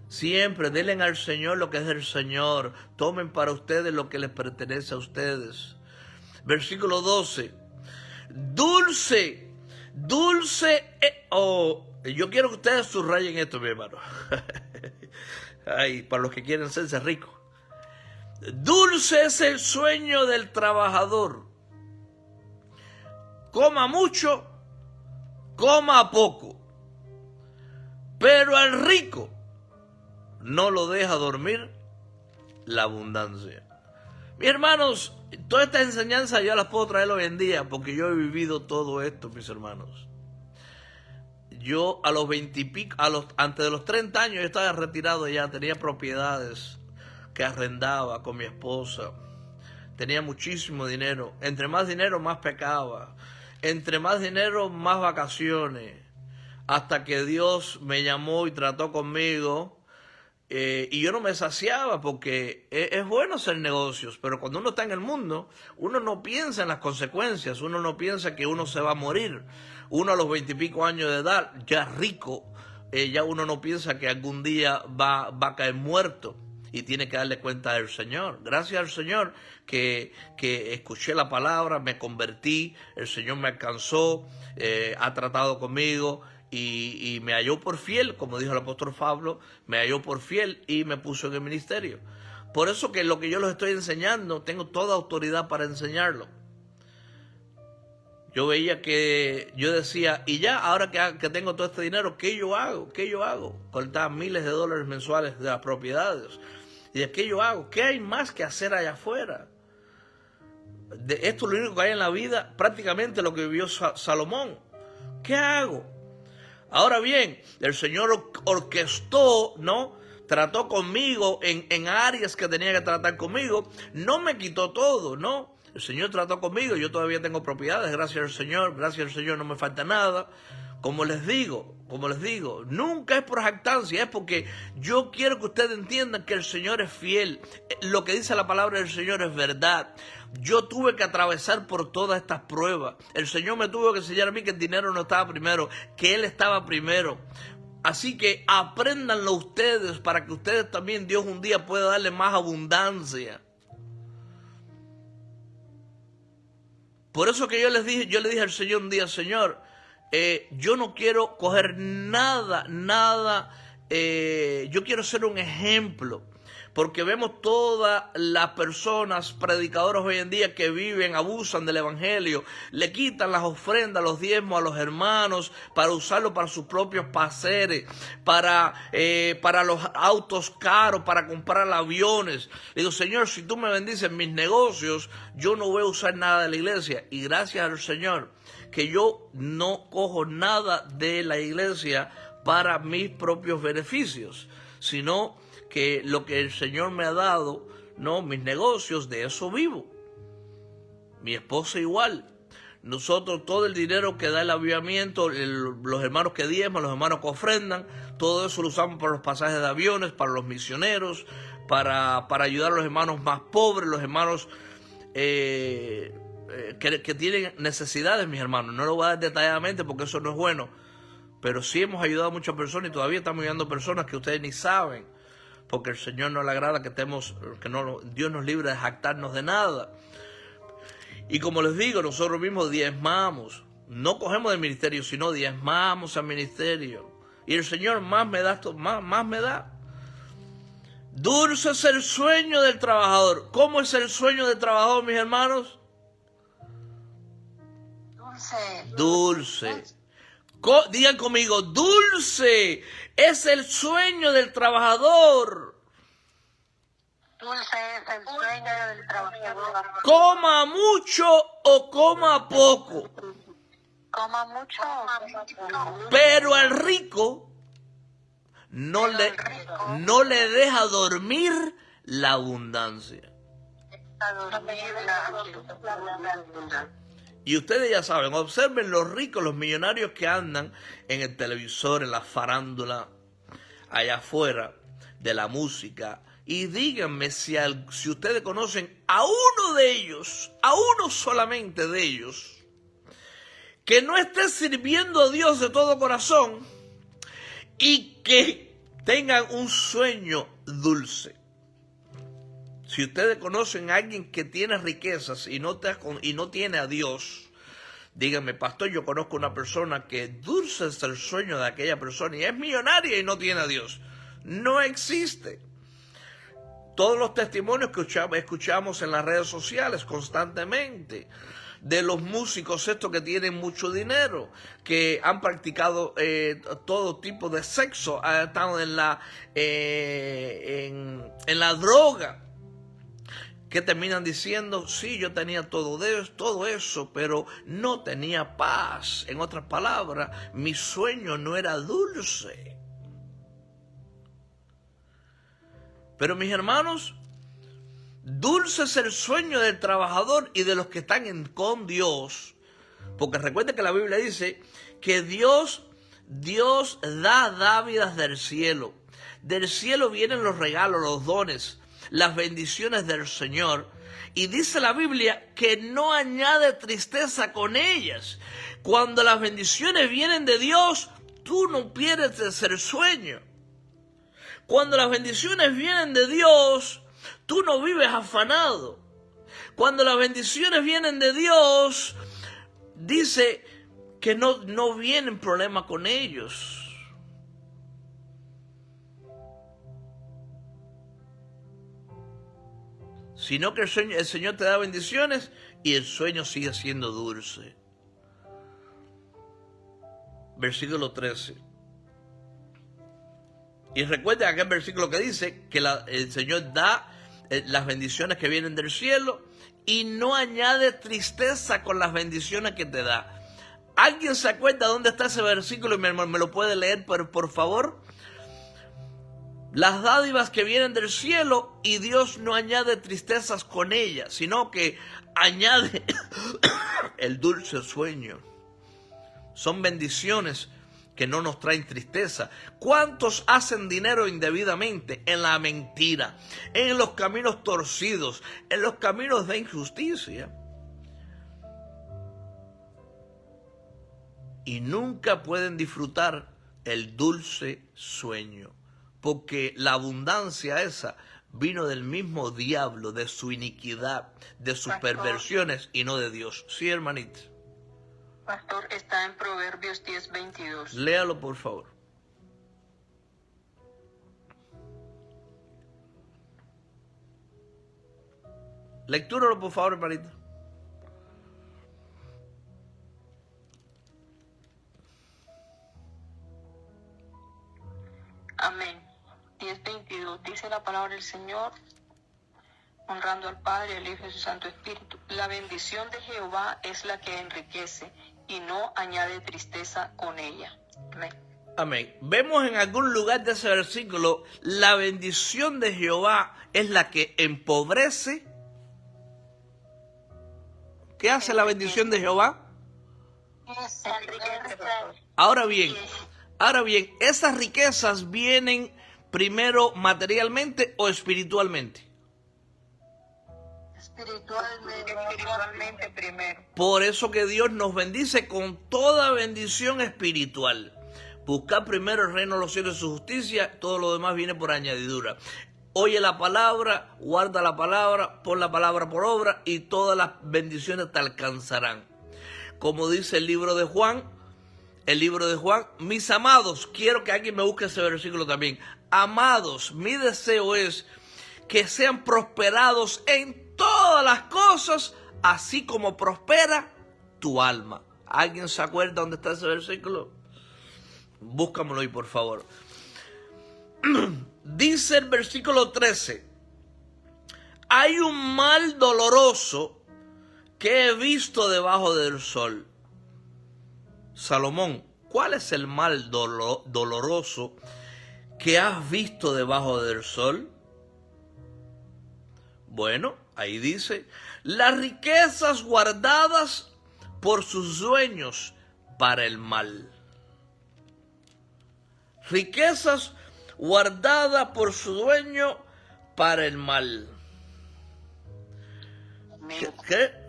Siempre denle al Señor lo que es del Señor. Tomen para ustedes lo que les pertenece a ustedes. Versículo 12. Dulce. Yo quiero que ustedes subrayen esto, mi hermano. Ay, para los que quieren serse ricos. Dulce es el sueño del trabajador. Coma mucho, coma poco. Pero al rico no lo deja dormir la abundancia. Mis hermanos, todas estas enseñanzas yo las puedo traer hoy en día porque yo he vivido todo esto, mis hermanos. Yo a los 20 y pico, antes de los 30 años, yo estaba retirado ya, tenía propiedades que arrendaba con mi esposa. Tenía muchísimo dinero. Entre más dinero, más pecaba. Entre más dinero, más vacaciones. Hasta que Dios me llamó y trató conmigo. Y yo no me saciaba porque es bueno hacer negocios, pero cuando uno está en el mundo, uno no piensa en las consecuencias, uno no piensa que uno se va a morir. Uno a los 20 y pico años de edad, ya rico, ya uno no piensa que algún día va a caer muerto. y tiene que darle cuenta al Señor. Gracias al Señor que escuché la palabra, me convertí, el Señor me alcanzó, ha tratado conmigo y me halló por fiel, como dijo el apóstol Pablo, me halló por fiel y me puso en el ministerio. Por eso que lo que yo les estoy enseñando, tengo toda autoridad para enseñarlo. Yo veía que, yo decía, y ya, ahora que tengo todo este dinero, ¿qué yo hago? ¿Qué yo hago? Cortar miles de dólares mensuales de las propiedades. ¿Y de qué yo hago? ¿Qué hay más que hacer allá afuera? Esto es lo único que hay en la vida, prácticamente lo que vivió Salomón. ¿Qué hago? Ahora bien, el Señor orquestó, ¿no? Trató conmigo en áreas que tenía que tratar conmigo. No me quitó todo, ¿no? El Señor trató conmigo, yo todavía tengo propiedades, gracias al Señor no me falta nada. Como les digo, nunca es por jactancia, es porque yo quiero que ustedes entiendan que el Señor es fiel. Lo que dice la palabra del Señor es verdad. Yo tuve que atravesar por todas estas pruebas. El Señor me tuvo que enseñar a mí que el dinero no estaba primero, que Él estaba primero. Así que apréndanlo ustedes para que ustedes también, Dios un día pueda darle más abundancia. Por eso que yo le dije al Señor un día, Señor, yo no quiero coger nada, yo quiero ser un ejemplo, porque vemos todas las personas, predicadores hoy en día que viven, abusan del evangelio, le quitan las ofrendas, los diezmos a los hermanos para usarlo para sus propios placeres, para los autos caros, para comprar aviones. Le digo, Señor, si tú me bendices mis negocios, yo no voy a usar nada de la iglesia. Y gracias al Señor que yo no cojo nada de la iglesia para mis propios beneficios, sino que lo que el Señor me ha dado, no, mis negocios, de eso vivo. Mi esposa igual. Nosotros todo el dinero que da el avivamiento, los hermanos que diezman, los hermanos que ofrendan, todo eso lo usamos para los pasajes de aviones, para los misioneros, para ayudar a los hermanos más pobres, los hermanos que tienen necesidades, mis hermanos. No lo voy a dar detalladamente porque eso no es bueno, pero sí hemos ayudado a muchas personas y todavía estamos ayudando a personas que ustedes ni saben, porque el Señor no le agrada que Dios nos libre de jactarnos de nada. Y como les digo, nosotros mismos diezmamos, no cogemos del ministerio, sino diezmamos al ministerio. Y el Señor más me da. Dulce es el sueño del trabajador. ¿Cómo es el sueño del trabajador, mis hermanos? Dulce. Digan conmigo, dulce es el sueño del trabajador. Dulce es el sueño del trabajador. Coma mucho o coma poco. Coma mucho o coma poco. Pero al rico no le deja dormir la abundancia. Y ustedes ya saben, observen los ricos, los millonarios que andan en el televisor, en la farándula, allá afuera de la música. Y díganme si ustedes conocen a uno de ellos, a uno solamente de ellos, que no esté sirviendo a Dios de todo corazón y que tengan un sueño dulce. Si ustedes conocen a alguien que tiene riquezas y no tiene a Dios, díganme, pastor, yo conozco una persona que dulce es el sueño de aquella persona y es millonaria y no tiene a Dios. No existe. Todos los testimonios que escuchamos en las redes sociales constantemente de los músicos estos que tienen mucho dinero, que han practicado todo tipo de sexo, han estado en la droga, que terminan diciendo, sí, yo tenía todo eso, pero no tenía paz. En otras palabras, mi sueño no era dulce. Pero mis hermanos, dulce es el sueño del trabajador y de los que están con Dios. Porque recuerden que la Biblia dice que Dios da dávidas del cielo. Del cielo vienen los regalos, los dones, las bendiciones del Señor. Y dice la Biblia que no añade tristeza con ellas. Cuando las bendiciones vienen de Dios, tú no pierdes el sueño. Cuando las bendiciones vienen de Dios, tú no vives afanado. Cuando las bendiciones vienen de Dios, dice que no vienen problemas con ellos. Sino que el Señor te da bendiciones y el sueño sigue siendo dulce. Versículo 13. Y recuerda aquel versículo que dice que el Señor da las bendiciones que vienen del cielo y no añade tristeza con las bendiciones que te da. ¿Alguien se acuerda dónde está ese versículo y me lo puede leer por favor? Las dádivas que vienen del cielo y Dios no añade tristezas con ellas, sino que añade el dulce sueño. Son bendiciones que no nos traen tristeza. ¿Cuántos hacen dinero indebidamente? En la mentira, en los caminos torcidos, en los caminos de injusticia. Y nunca pueden disfrutar el dulce sueño, porque la abundancia esa vino del mismo diablo, de su iniquidad, de sus perversiones y no de Dios. Sí, hermanita. Pastor, está en Proverbios 10:22. Léalo, por favor. Lectúralo, por favor, hermanita. Amén. 10:22. Dice la palabra del Señor, honrando al Padre, al Hijo y a su Santo Espíritu. La bendición de Jehová es la que enriquece y no añade tristeza con ella. Amén. Amén. Vemos en algún lugar de ese versículo, la bendición de Jehová es la que empobrece. ¿Qué hace la bendición de Jehová? Ahora bien, ¿esas riquezas vienen primero materialmente o espiritualmente? Espiritualmente primero. Por eso que Dios nos bendice con toda bendición espiritual. Buscar primero el reino de los cielos y su justicia, todo lo demás viene por añadidura. Oye la palabra, guarda la palabra, pon la palabra por obra y todas las bendiciones te alcanzarán. Como dice el libro de Juan, mis amados, quiero que alguien me busque ese versículo también. Amados, mi deseo es que sean prosperados en todas las cosas, así como prospera tu alma. ¿Alguien se acuerda dónde está ese versículo? Búscamelo ahí, por favor. Dice el versículo 13: hay un mal doloroso que he visto debajo del sol. Salomón, ¿cuál es el mal doloroso que has visto debajo del sol? Bueno, ahí dice, las riquezas guardadas por sus dueños para el mal. Riquezas guardadas por su dueño para el mal. ¿Qué?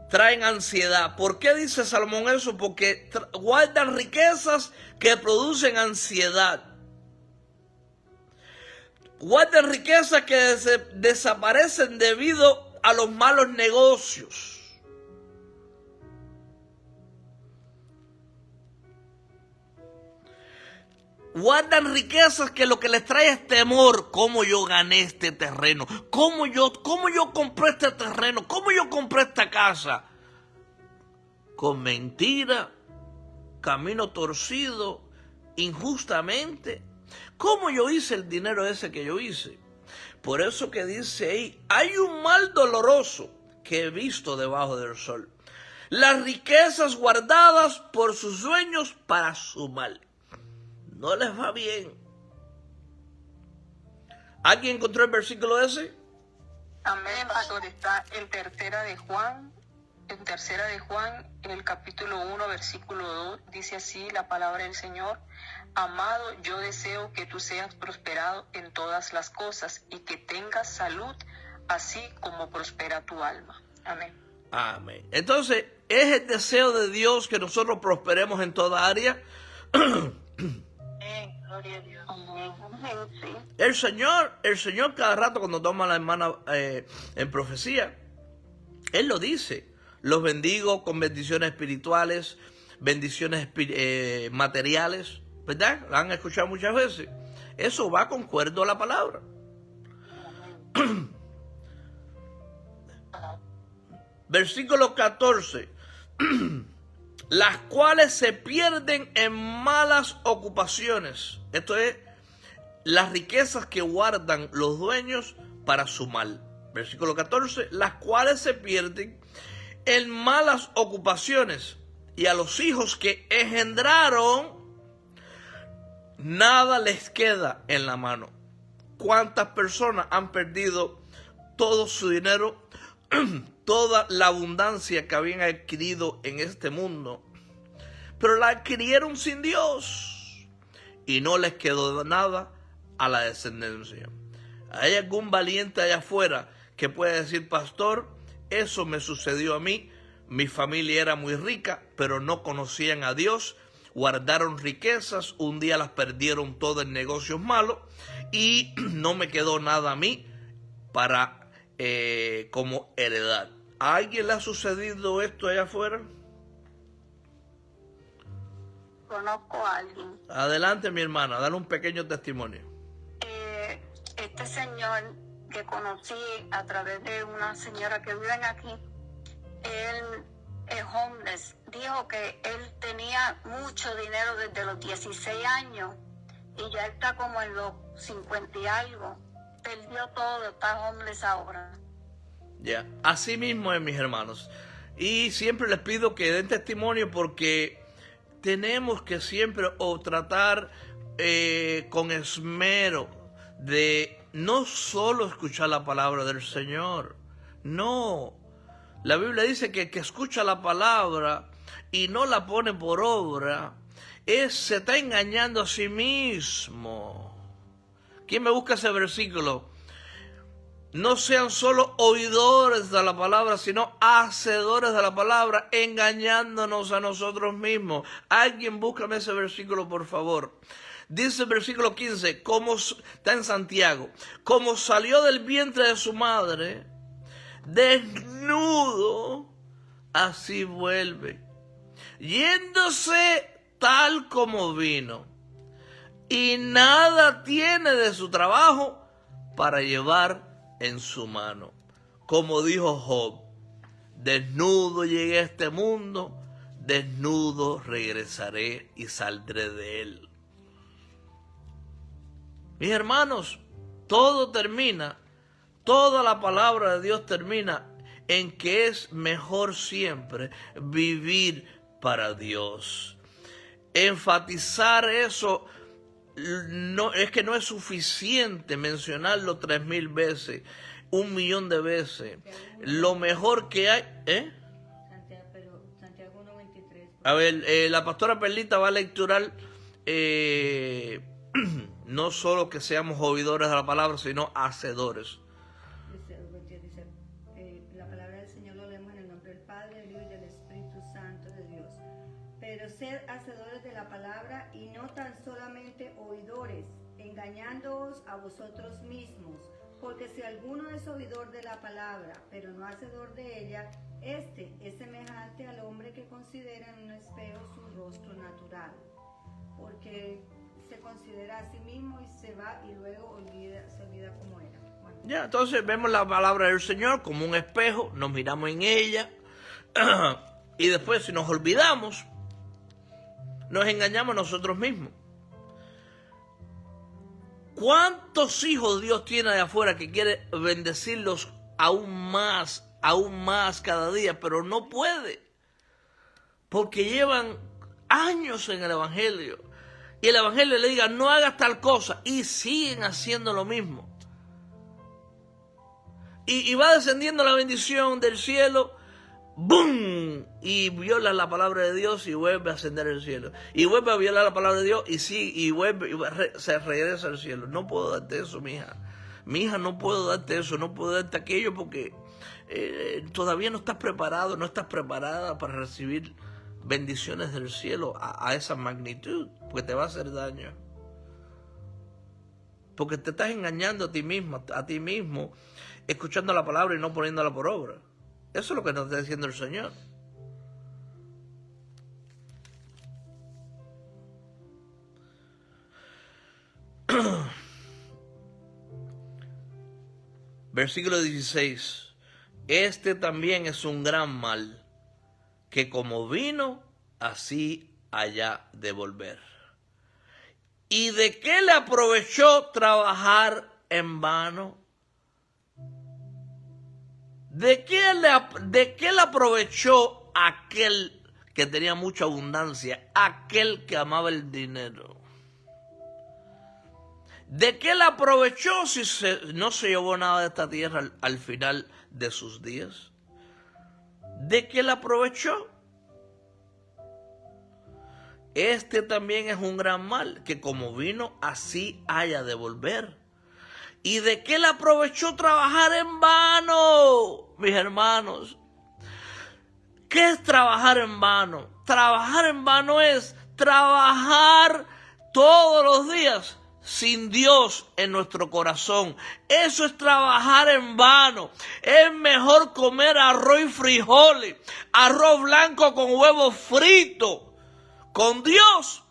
Traen ansiedad. ¿Por qué dice Salomón eso? Porque guardan riquezas que producen ansiedad. Guardan riquezas que desaparecen debido a los malos negocios. Guardan riquezas que lo que les trae es temor. ¿Cómo yo gané este terreno? ¿Cómo yo compré este terreno? ¿Cómo yo compré esta casa? Con mentira, camino torcido, injustamente. ¿Cómo yo hice el dinero ese que yo hice? Por eso que dice ahí, hay un mal doloroso que he visto debajo del sol. Las riquezas guardadas por sus dueños para su mal. No les va bien. ¿Alguien encontró el versículo ese? Amén, pastor. Está en tercera de Juan, en el capítulo 1, versículo 2, dice así la palabra del Señor: amado, yo deseo que tú seas prosperado en todas las cosas y que tengas salud, así como prospera tu alma. Amén. Amén. Entonces, ¿es el deseo de Dios que nosotros prosperemos en toda área? Gloria a Dios. Amén. Sí. El Señor cada rato cuando toma a la hermana en profecía, Él lo dice. Los bendigo con bendiciones espirituales, bendiciones materiales, ¿verdad? La han escuchado muchas veces. Eso va concuerdo a la palabra. Versículo 14. Las cuales se pierden en malas ocupaciones. Esto es las riquezas que guardan los dueños para su mal. Versículo 14. Las cuales se pierden en malas ocupaciones. Y a los hijos que engendraron, nada les queda en la mano. ¿Cuántas personas han perdido todo su dinero, toda la abundancia que habían adquirido en este mundo, pero la adquirieron sin Dios y no les quedó nada a la descendencia? ¿Hay algún valiente allá afuera que pueda decir: pastor, eso me sucedió a mí, mi familia era muy rica, pero no conocían a Dios, guardaron riquezas, un día las perdieron todas en negocios malos y no me quedó nada a mí para como heredad? ¿A alguien le ha sucedido esto allá afuera? Conozco a alguien. Adelante, mi hermana, dale un pequeño testimonio. Este señor que conocí a través de una señora que vive aquí, él es homeless. Dijo que él tenía mucho dinero desde los 16 años y ya está como en los 50 y algo. Perdió todo, está homeless ahora. Ya, así mismo es, mis hermanos. Y siempre les pido que den testimonio, porque tenemos que siempre tratar con esmero de no solo escuchar la palabra del Señor. No. La Biblia dice que el que escucha la palabra y no la pone por obra, se está engañando a sí mismo. ¿Quién me busca ese versículo? No sean solo oidores de la palabra, sino hacedores de la palabra, engañándonos a nosotros mismos. Alguien búscame ese versículo, por favor. Dice el versículo 15, está en Santiago: como salió del vientre de su madre, desnudo, así vuelve, yéndose tal como vino, y nada tiene de su trabajo para llevar en su mano. Como dijo Job: desnudo llegué a este mundo, desnudo regresaré y saldré de él. Mis hermanos, todo termina, toda la palabra de Dios termina en que es mejor siempre vivir para Dios. Enfatizar eso no es que no es suficiente mencionarlo 3000 veces, 1.000.000 de veces. Lo mejor que hay, Santiago 1:23. A ver, la pastora Perlita va a lecturar no solo que seamos oidores de la palabra, sino hacedores. Dice, la palabra del Señor lo leemos en el nombre del Padre, del Hijo y del Espíritu Santo de Dios. Pero sed hacedores de la palabra y no tan solamente oidores, engañándoos a vosotros mismos. Porque si alguno es oidor de la palabra, pero no hacedor de ella, este es semejante al hombre que considera en un espejo su rostro natural. Porque se considera a sí mismo y se va y luego se olvida cómo era. Bueno. Ya, entonces vemos la palabra del Señor como un espejo, nos miramos en ella y después, si nos olvidamos, nos engañamos a nosotros mismos. ¿Cuántos hijos Dios tiene de afuera que quiere bendecirlos aún más cada día, pero no puede? Porque llevan años en el Evangelio. Y el Evangelio le diga: no hagas tal cosa, y siguen haciendo lo mismo. Y va descendiendo la bendición del cielo, ¡boom! Y viola la palabra de Dios y vuelve a ascender el cielo. Y vuelve a violar la palabra de Dios y vuelve, se regresa al cielo. No puedo darte eso, mi hija. Mi hija, no puedo darte eso, no puedo darte aquello, porque todavía no estás preparado, no estás preparada para recibir bendiciones del cielo a esa magnitud, porque te va a hacer daño. Porque te estás engañando a ti mismo, escuchando la palabra y no poniéndola por obra. Eso es lo que nos está diciendo el Señor. Versículo 16. Este también es un gran mal, que como vino, así haya de volver. ¿Y de qué le aprovechó trabajar en vano? ¿De qué le aprovechó aquel que tenía mucha abundancia, aquel que amaba el dinero? ¿De qué le aprovechó si no se llevó nada de esta tierra al final de sus días? ¿De qué le aprovechó? Este también es un gran mal, que como vino, así haya de volver. ¿Y de qué le aprovechó trabajar en vano, mis hermanos? ¿Qué es trabajar en vano? Trabajar en vano es trabajar todos los días sin Dios en nuestro corazón. Eso es trabajar en vano. Es mejor comer arroz y frijoles, arroz blanco con huevo frito, con Dios,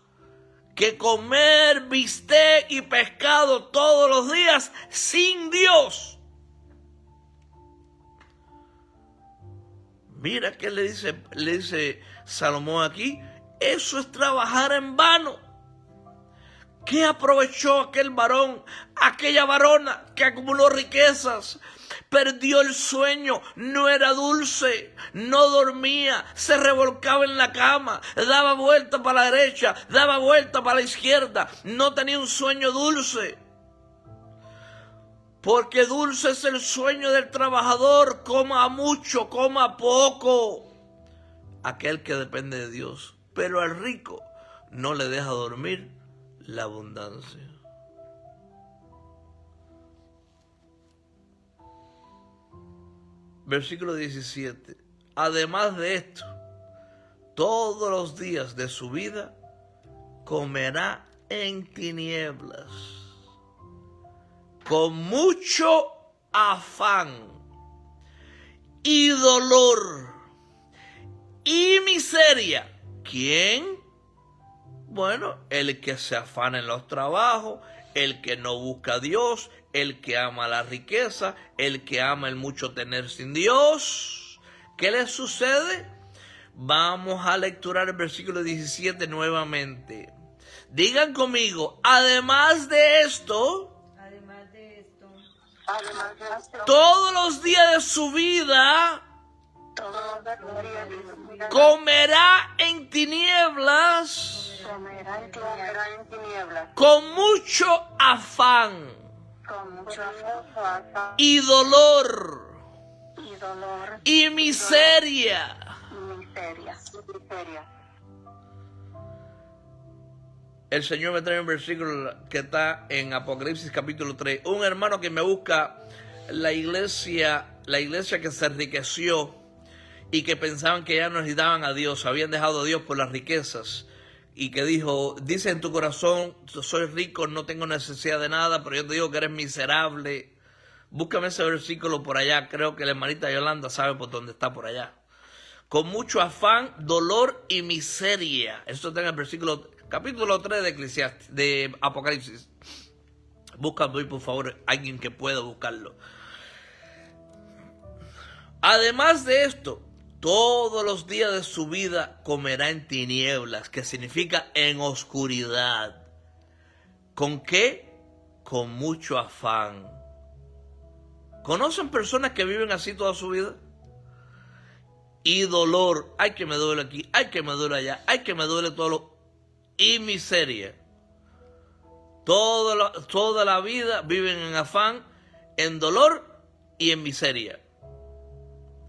que comer bistec y pescado todos los días sin Dios. Mira qué le dice Salomón aquí. Eso es trabajar en vano. ¿Qué aprovechó aquel varón, aquella varona que acumuló riquezas? Perdió el sueño, no era dulce, no dormía, se revolcaba en la cama, daba vuelta para la derecha, daba vuelta para la izquierda, no tenía un sueño dulce. Porque dulce es el sueño del trabajador, coma mucho, coma poco. Aquel que depende de Dios, pero al rico no le deja dormir la abundancia. Versículo 17. Además de esto, todos los días de su vida comerá en tinieblas, con mucho afán y dolor y miseria. ¿Quién? Bueno, el que se afana en los trabajos, el que no busca a Dios, el que ama la riqueza, el que ama el mucho tener sin Dios. ¿Qué le sucede? Vamos a lecturar el versículo 17 nuevamente. Digan conmigo, además de esto, todos los días de su vida comerá en tinieblas, con mucho afán y dolor y miseria. El Señor me trae un versículo que está en Apocalipsis capítulo 3. Un hermano que me busca la iglesia que se enriqueció y que pensaban que ya no necesitaban a Dios, habían dejado a Dios por las riquezas, y que dijo, dice en tu corazón, soy rico, no tengo necesidad de nada, pero yo te digo que eres miserable. Búscame ese versículo por allá, creo que la hermanita Yolanda sabe por dónde está por allá. Con mucho afán, dolor y miseria. Esto está en el versículo, capítulo 3 de Apocalipsis. Búscalo ahí, por favor, alguien que pueda buscarlo. Además de esto, todos los días de su vida comerá en tinieblas, que significa en oscuridad. ¿Con qué? Con mucho afán. ¿Conocen personas que viven así toda su vida? Y dolor, ay que me duele aquí, ay que me duele allá, ay que me duele todo lo... Y miseria. Toda la vida viven en afán, en dolor y en miseria.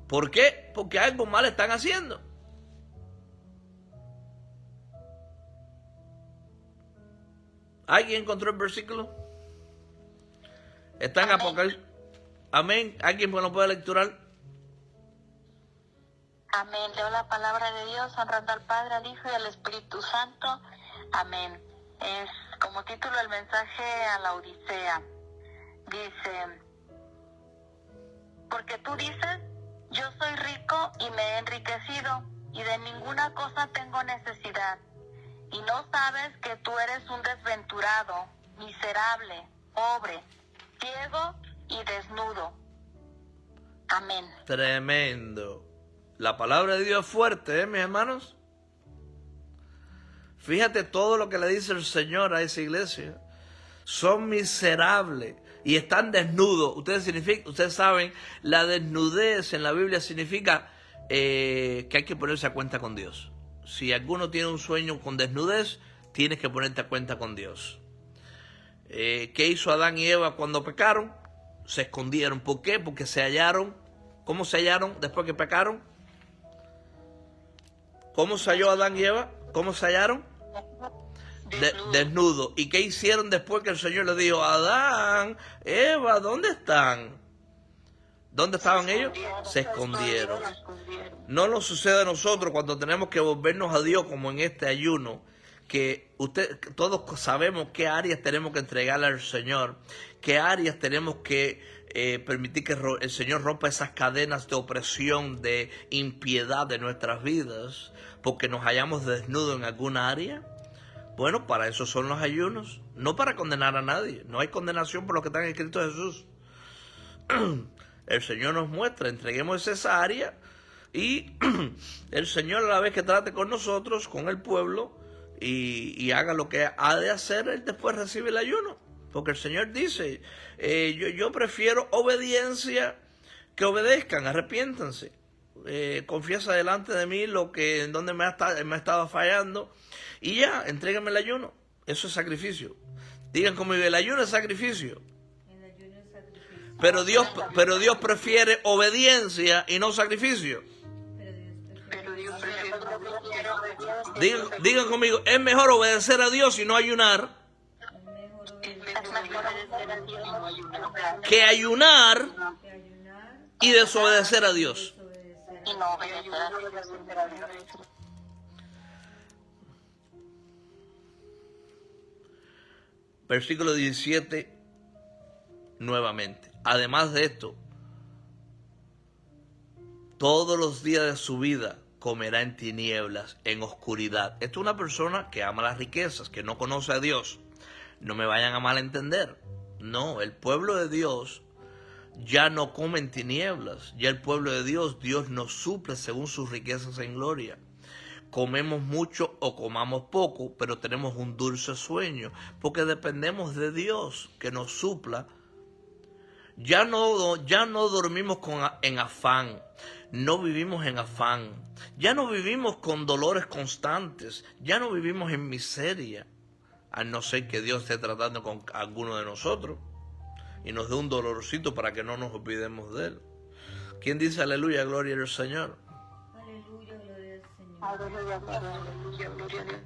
¿Por qué? Porque algo mal están haciendo. ¿Alguien encontró el versículo? Está en Apocalipsis. Amén. ¿Alguien me lo puede lecturar? Amén. Leo la palabra de Dios honrando al Padre, al Hijo y al Espíritu Santo. Amén. Es como título el mensaje a la Odisea. Dice, porque tú dices, yo soy rico y me he enriquecido, y de ninguna cosa tengo necesidad, y no sabes que tú eres un desventurado, miserable, pobre, ciego y desnudo. Amén. Tremendo. La palabra de Dios es fuerte, mis hermanos. Fíjate todo lo que le dice el Señor a esa iglesia. Son miserables y están desnudos. Ustedes saben, la desnudez en la Biblia significa que hay que ponerse a cuenta con Dios. Si alguno tiene un sueño con desnudez, tienes que ponerte a cuenta con Dios. ¿Qué hizo Adán y Eva cuando pecaron? Se escondieron. ¿Por qué? Porque se hallaron. ¿Cómo se hallaron después que pecaron? ¿Cómo se halló Adán y Eva? ¿Cómo se hallaron? Desnudo. ¿Y qué hicieron después que el Señor les dijo, Adán, Eva, ¿dónde están? ¿Dónde estaban ellos? Se escondieron. No nos sucede a nosotros cuando tenemos que volvernos a Dios como en este ayuno, que todos sabemos qué áreas tenemos que entregarle al Señor, qué áreas tenemos que permitir que el Señor rompa esas cadenas de opresión, de impiedad de nuestras vidas, porque nos hallamos desnudos en alguna área. Bueno, para eso son los ayunos, no para condenar a nadie. No hay condenación por lo que está en Cristo Jesús. El Señor nos muestra, entreguemos esa área y el Señor a la vez que trate con nosotros, con el pueblo, y haga lo que ha de hacer, Él después recibe el ayuno. Porque el Señor dice, yo prefiero obediencia que obedezcan, arrepiéntanse. Confiesa delante de mí en donde me estaba fallando y ya, entréguenme el ayuno. Eso es sacrificio. Digan conmigo, el ayuno es sacrificio. Pero Dios prefiere obediencia y no sacrificio. Digan conmigo, es mejor obedecer a Dios y no ayunar que ayunar y desobedecer a Dios. Versículo 17, nuevamente. Además de esto, todos los días de su vida comerá en tinieblas, en oscuridad. Esto es una persona que ama las riquezas, que no conoce a Dios. No me vayan a malentender. No, el pueblo de Dios ya no come en tinieblas. Ya el pueblo de Dios nos suple según sus riquezas en gloria. Comemos mucho o comamos poco, pero tenemos un dulce sueño, porque dependemos de Dios que nos supla. Ya no dormimos en afán, no vivimos en afán, ya no vivimos con dolores constantes, ya no vivimos en miseria, a no ser que Dios esté tratando con alguno de nosotros y nos dé un dolorcito para que no nos olvidemos de Él. ¿Quién dice aleluya, gloria al Señor? Aleluya, gloria al Señor. Aleluya, gloria a Dios.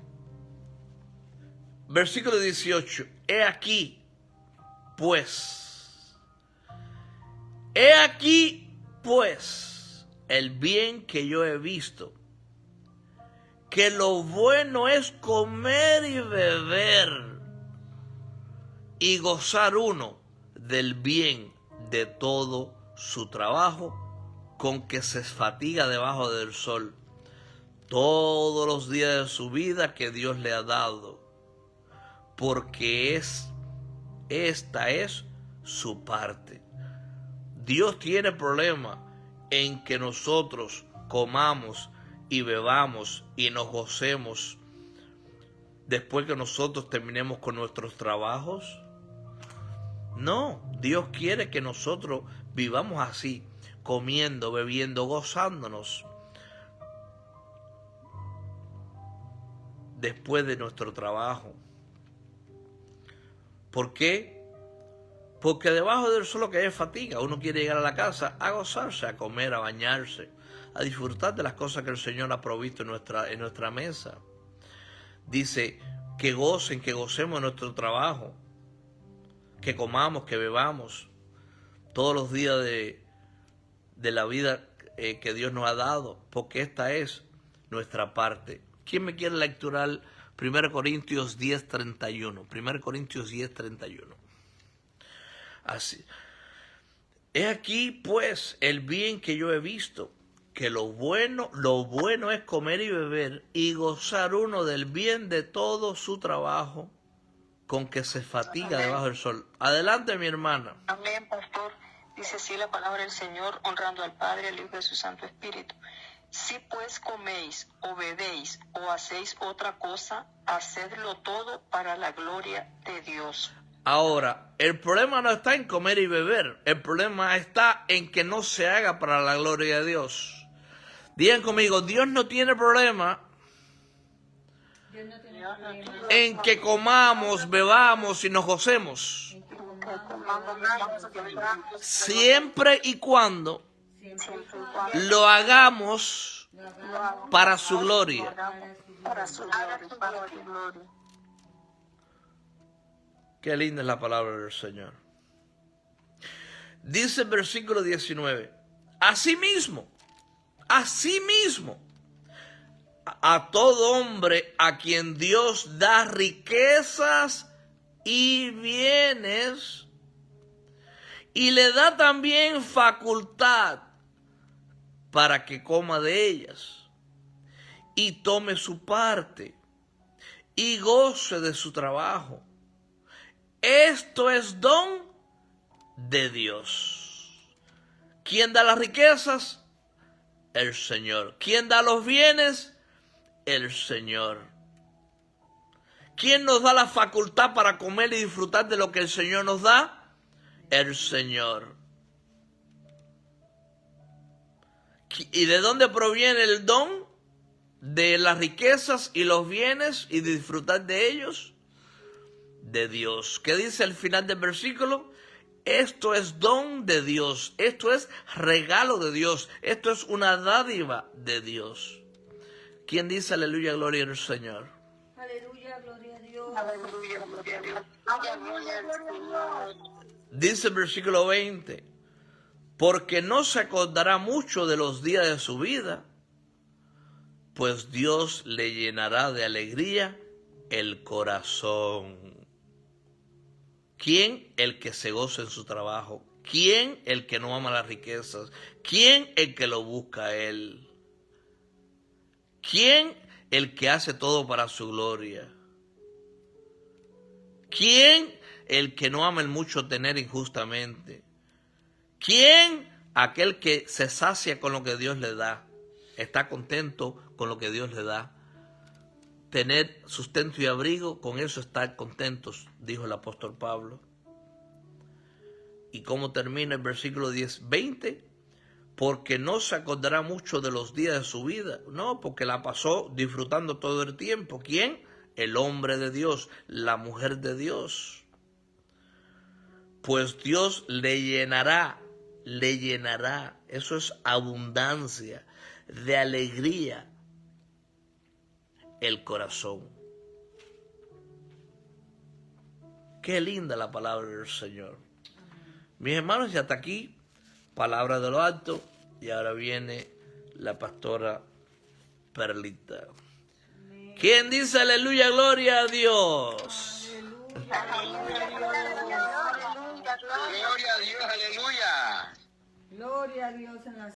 Versículo 18. He aquí, pues, el bien que yo he visto, que lo bueno es comer y beber y gozar uno del bien de todo su trabajo, con que se fatiga debajo del sol todos los días de su vida que Dios le ha dado, porque esta es su parte. Dios tiene problema en que nosotros comamos y bebamos y nos gocemos después que nosotros terminemos con nuestros trabajos. No, Dios quiere que nosotros vivamos así, comiendo, bebiendo, gozándonos después de nuestro trabajo. ¿Por qué? Porque debajo del sol lo que hay es fatiga. Uno quiere llegar a la casa a gozarse, a comer, a bañarse, a disfrutar de las cosas que el Señor ha provisto en nuestra mesa. Dice que gocemos nuestro trabajo, que comamos, que bebamos todos los días de la vida que Dios nos ha dado, porque esta es nuestra parte. ¿Quién me quiere lecturar 1 Corintios 10:31. 1 Corintios 10:31. Así. He aquí, pues, el bien que yo he visto, que lo bueno es comer y beber y gozar uno del bien de todo su trabajo con que se fatiga debajo del sol. Adelante, mi hermana. Amén, pastor. Dice así la palabra del Señor, honrando al Padre, al Hijo y a su Santo Espíritu. Si pues coméis o bebéis o hacéis otra cosa, hacedlo todo para la gloria de Dios. Ahora, el problema no está en comer y beber, el problema está en que no se haga para la gloria de Dios. Digan conmigo, Dios no tiene problema en que comamos, bebamos y nos gocemos, siempre y cuando lo hagamos para su gloria. Qué linda es la palabra del Señor. Dice el versículo 19, asimismo, a todo hombre a quien Dios da riquezas y bienes, y le da también facultad para que coma de ellas, y tome su parte, y goce de su trabajo. Esto es don de Dios. ¿Quién da las riquezas? El Señor. ¿Quién da los bienes? El Señor. ¿Quién nos da la facultad para comer y disfrutar de lo que el Señor nos da? El Señor. ¿Y de dónde proviene el don de las riquezas y los bienes y de disfrutar de ellos? De Dios. ¿Qué dice al final del versículo? Esto es don de Dios, esto es regalo de Dios, esto es una dádiva de Dios. ¿Quién dice aleluya, gloria al Señor? Aleluya, gloria a Dios. Aleluya, gloria a Dios. Aleluya al Señor. Dice el versículo 20, porque no se acordará mucho de los días de su vida, pues Dios le llenará de alegría el corazón. ¿Quién? El que se goza en su trabajo. ¿Quién? El que no ama las riquezas. ¿Quién? El que lo busca a Él. ¿Quién? El que hace todo para su gloria. ¿Quién? El que no ama el mucho tener injustamente. ¿Quién? Aquel que se sacia con lo que Dios le da. Está contento con lo que Dios le da. Tener sustento y abrigo, con eso estar contentos, dijo el apóstol Pablo. ¿Y cómo termina el versículo 20? Porque no se acordará mucho de los días de su vida. No, porque la pasó disfrutando todo el tiempo. ¿Quién? El hombre de Dios, la mujer de Dios. Pues Dios le llenará, eso es abundancia, de alegría, el corazón. Qué linda la palabra del Señor. Mis hermanos, y hasta aquí, palabra de lo alto, y ahora viene la pastora Perlita. ¿Quién dice aleluya, gloria a Dios? Aleluya, gloria a Dios, aleluya. Gloria a Dios en la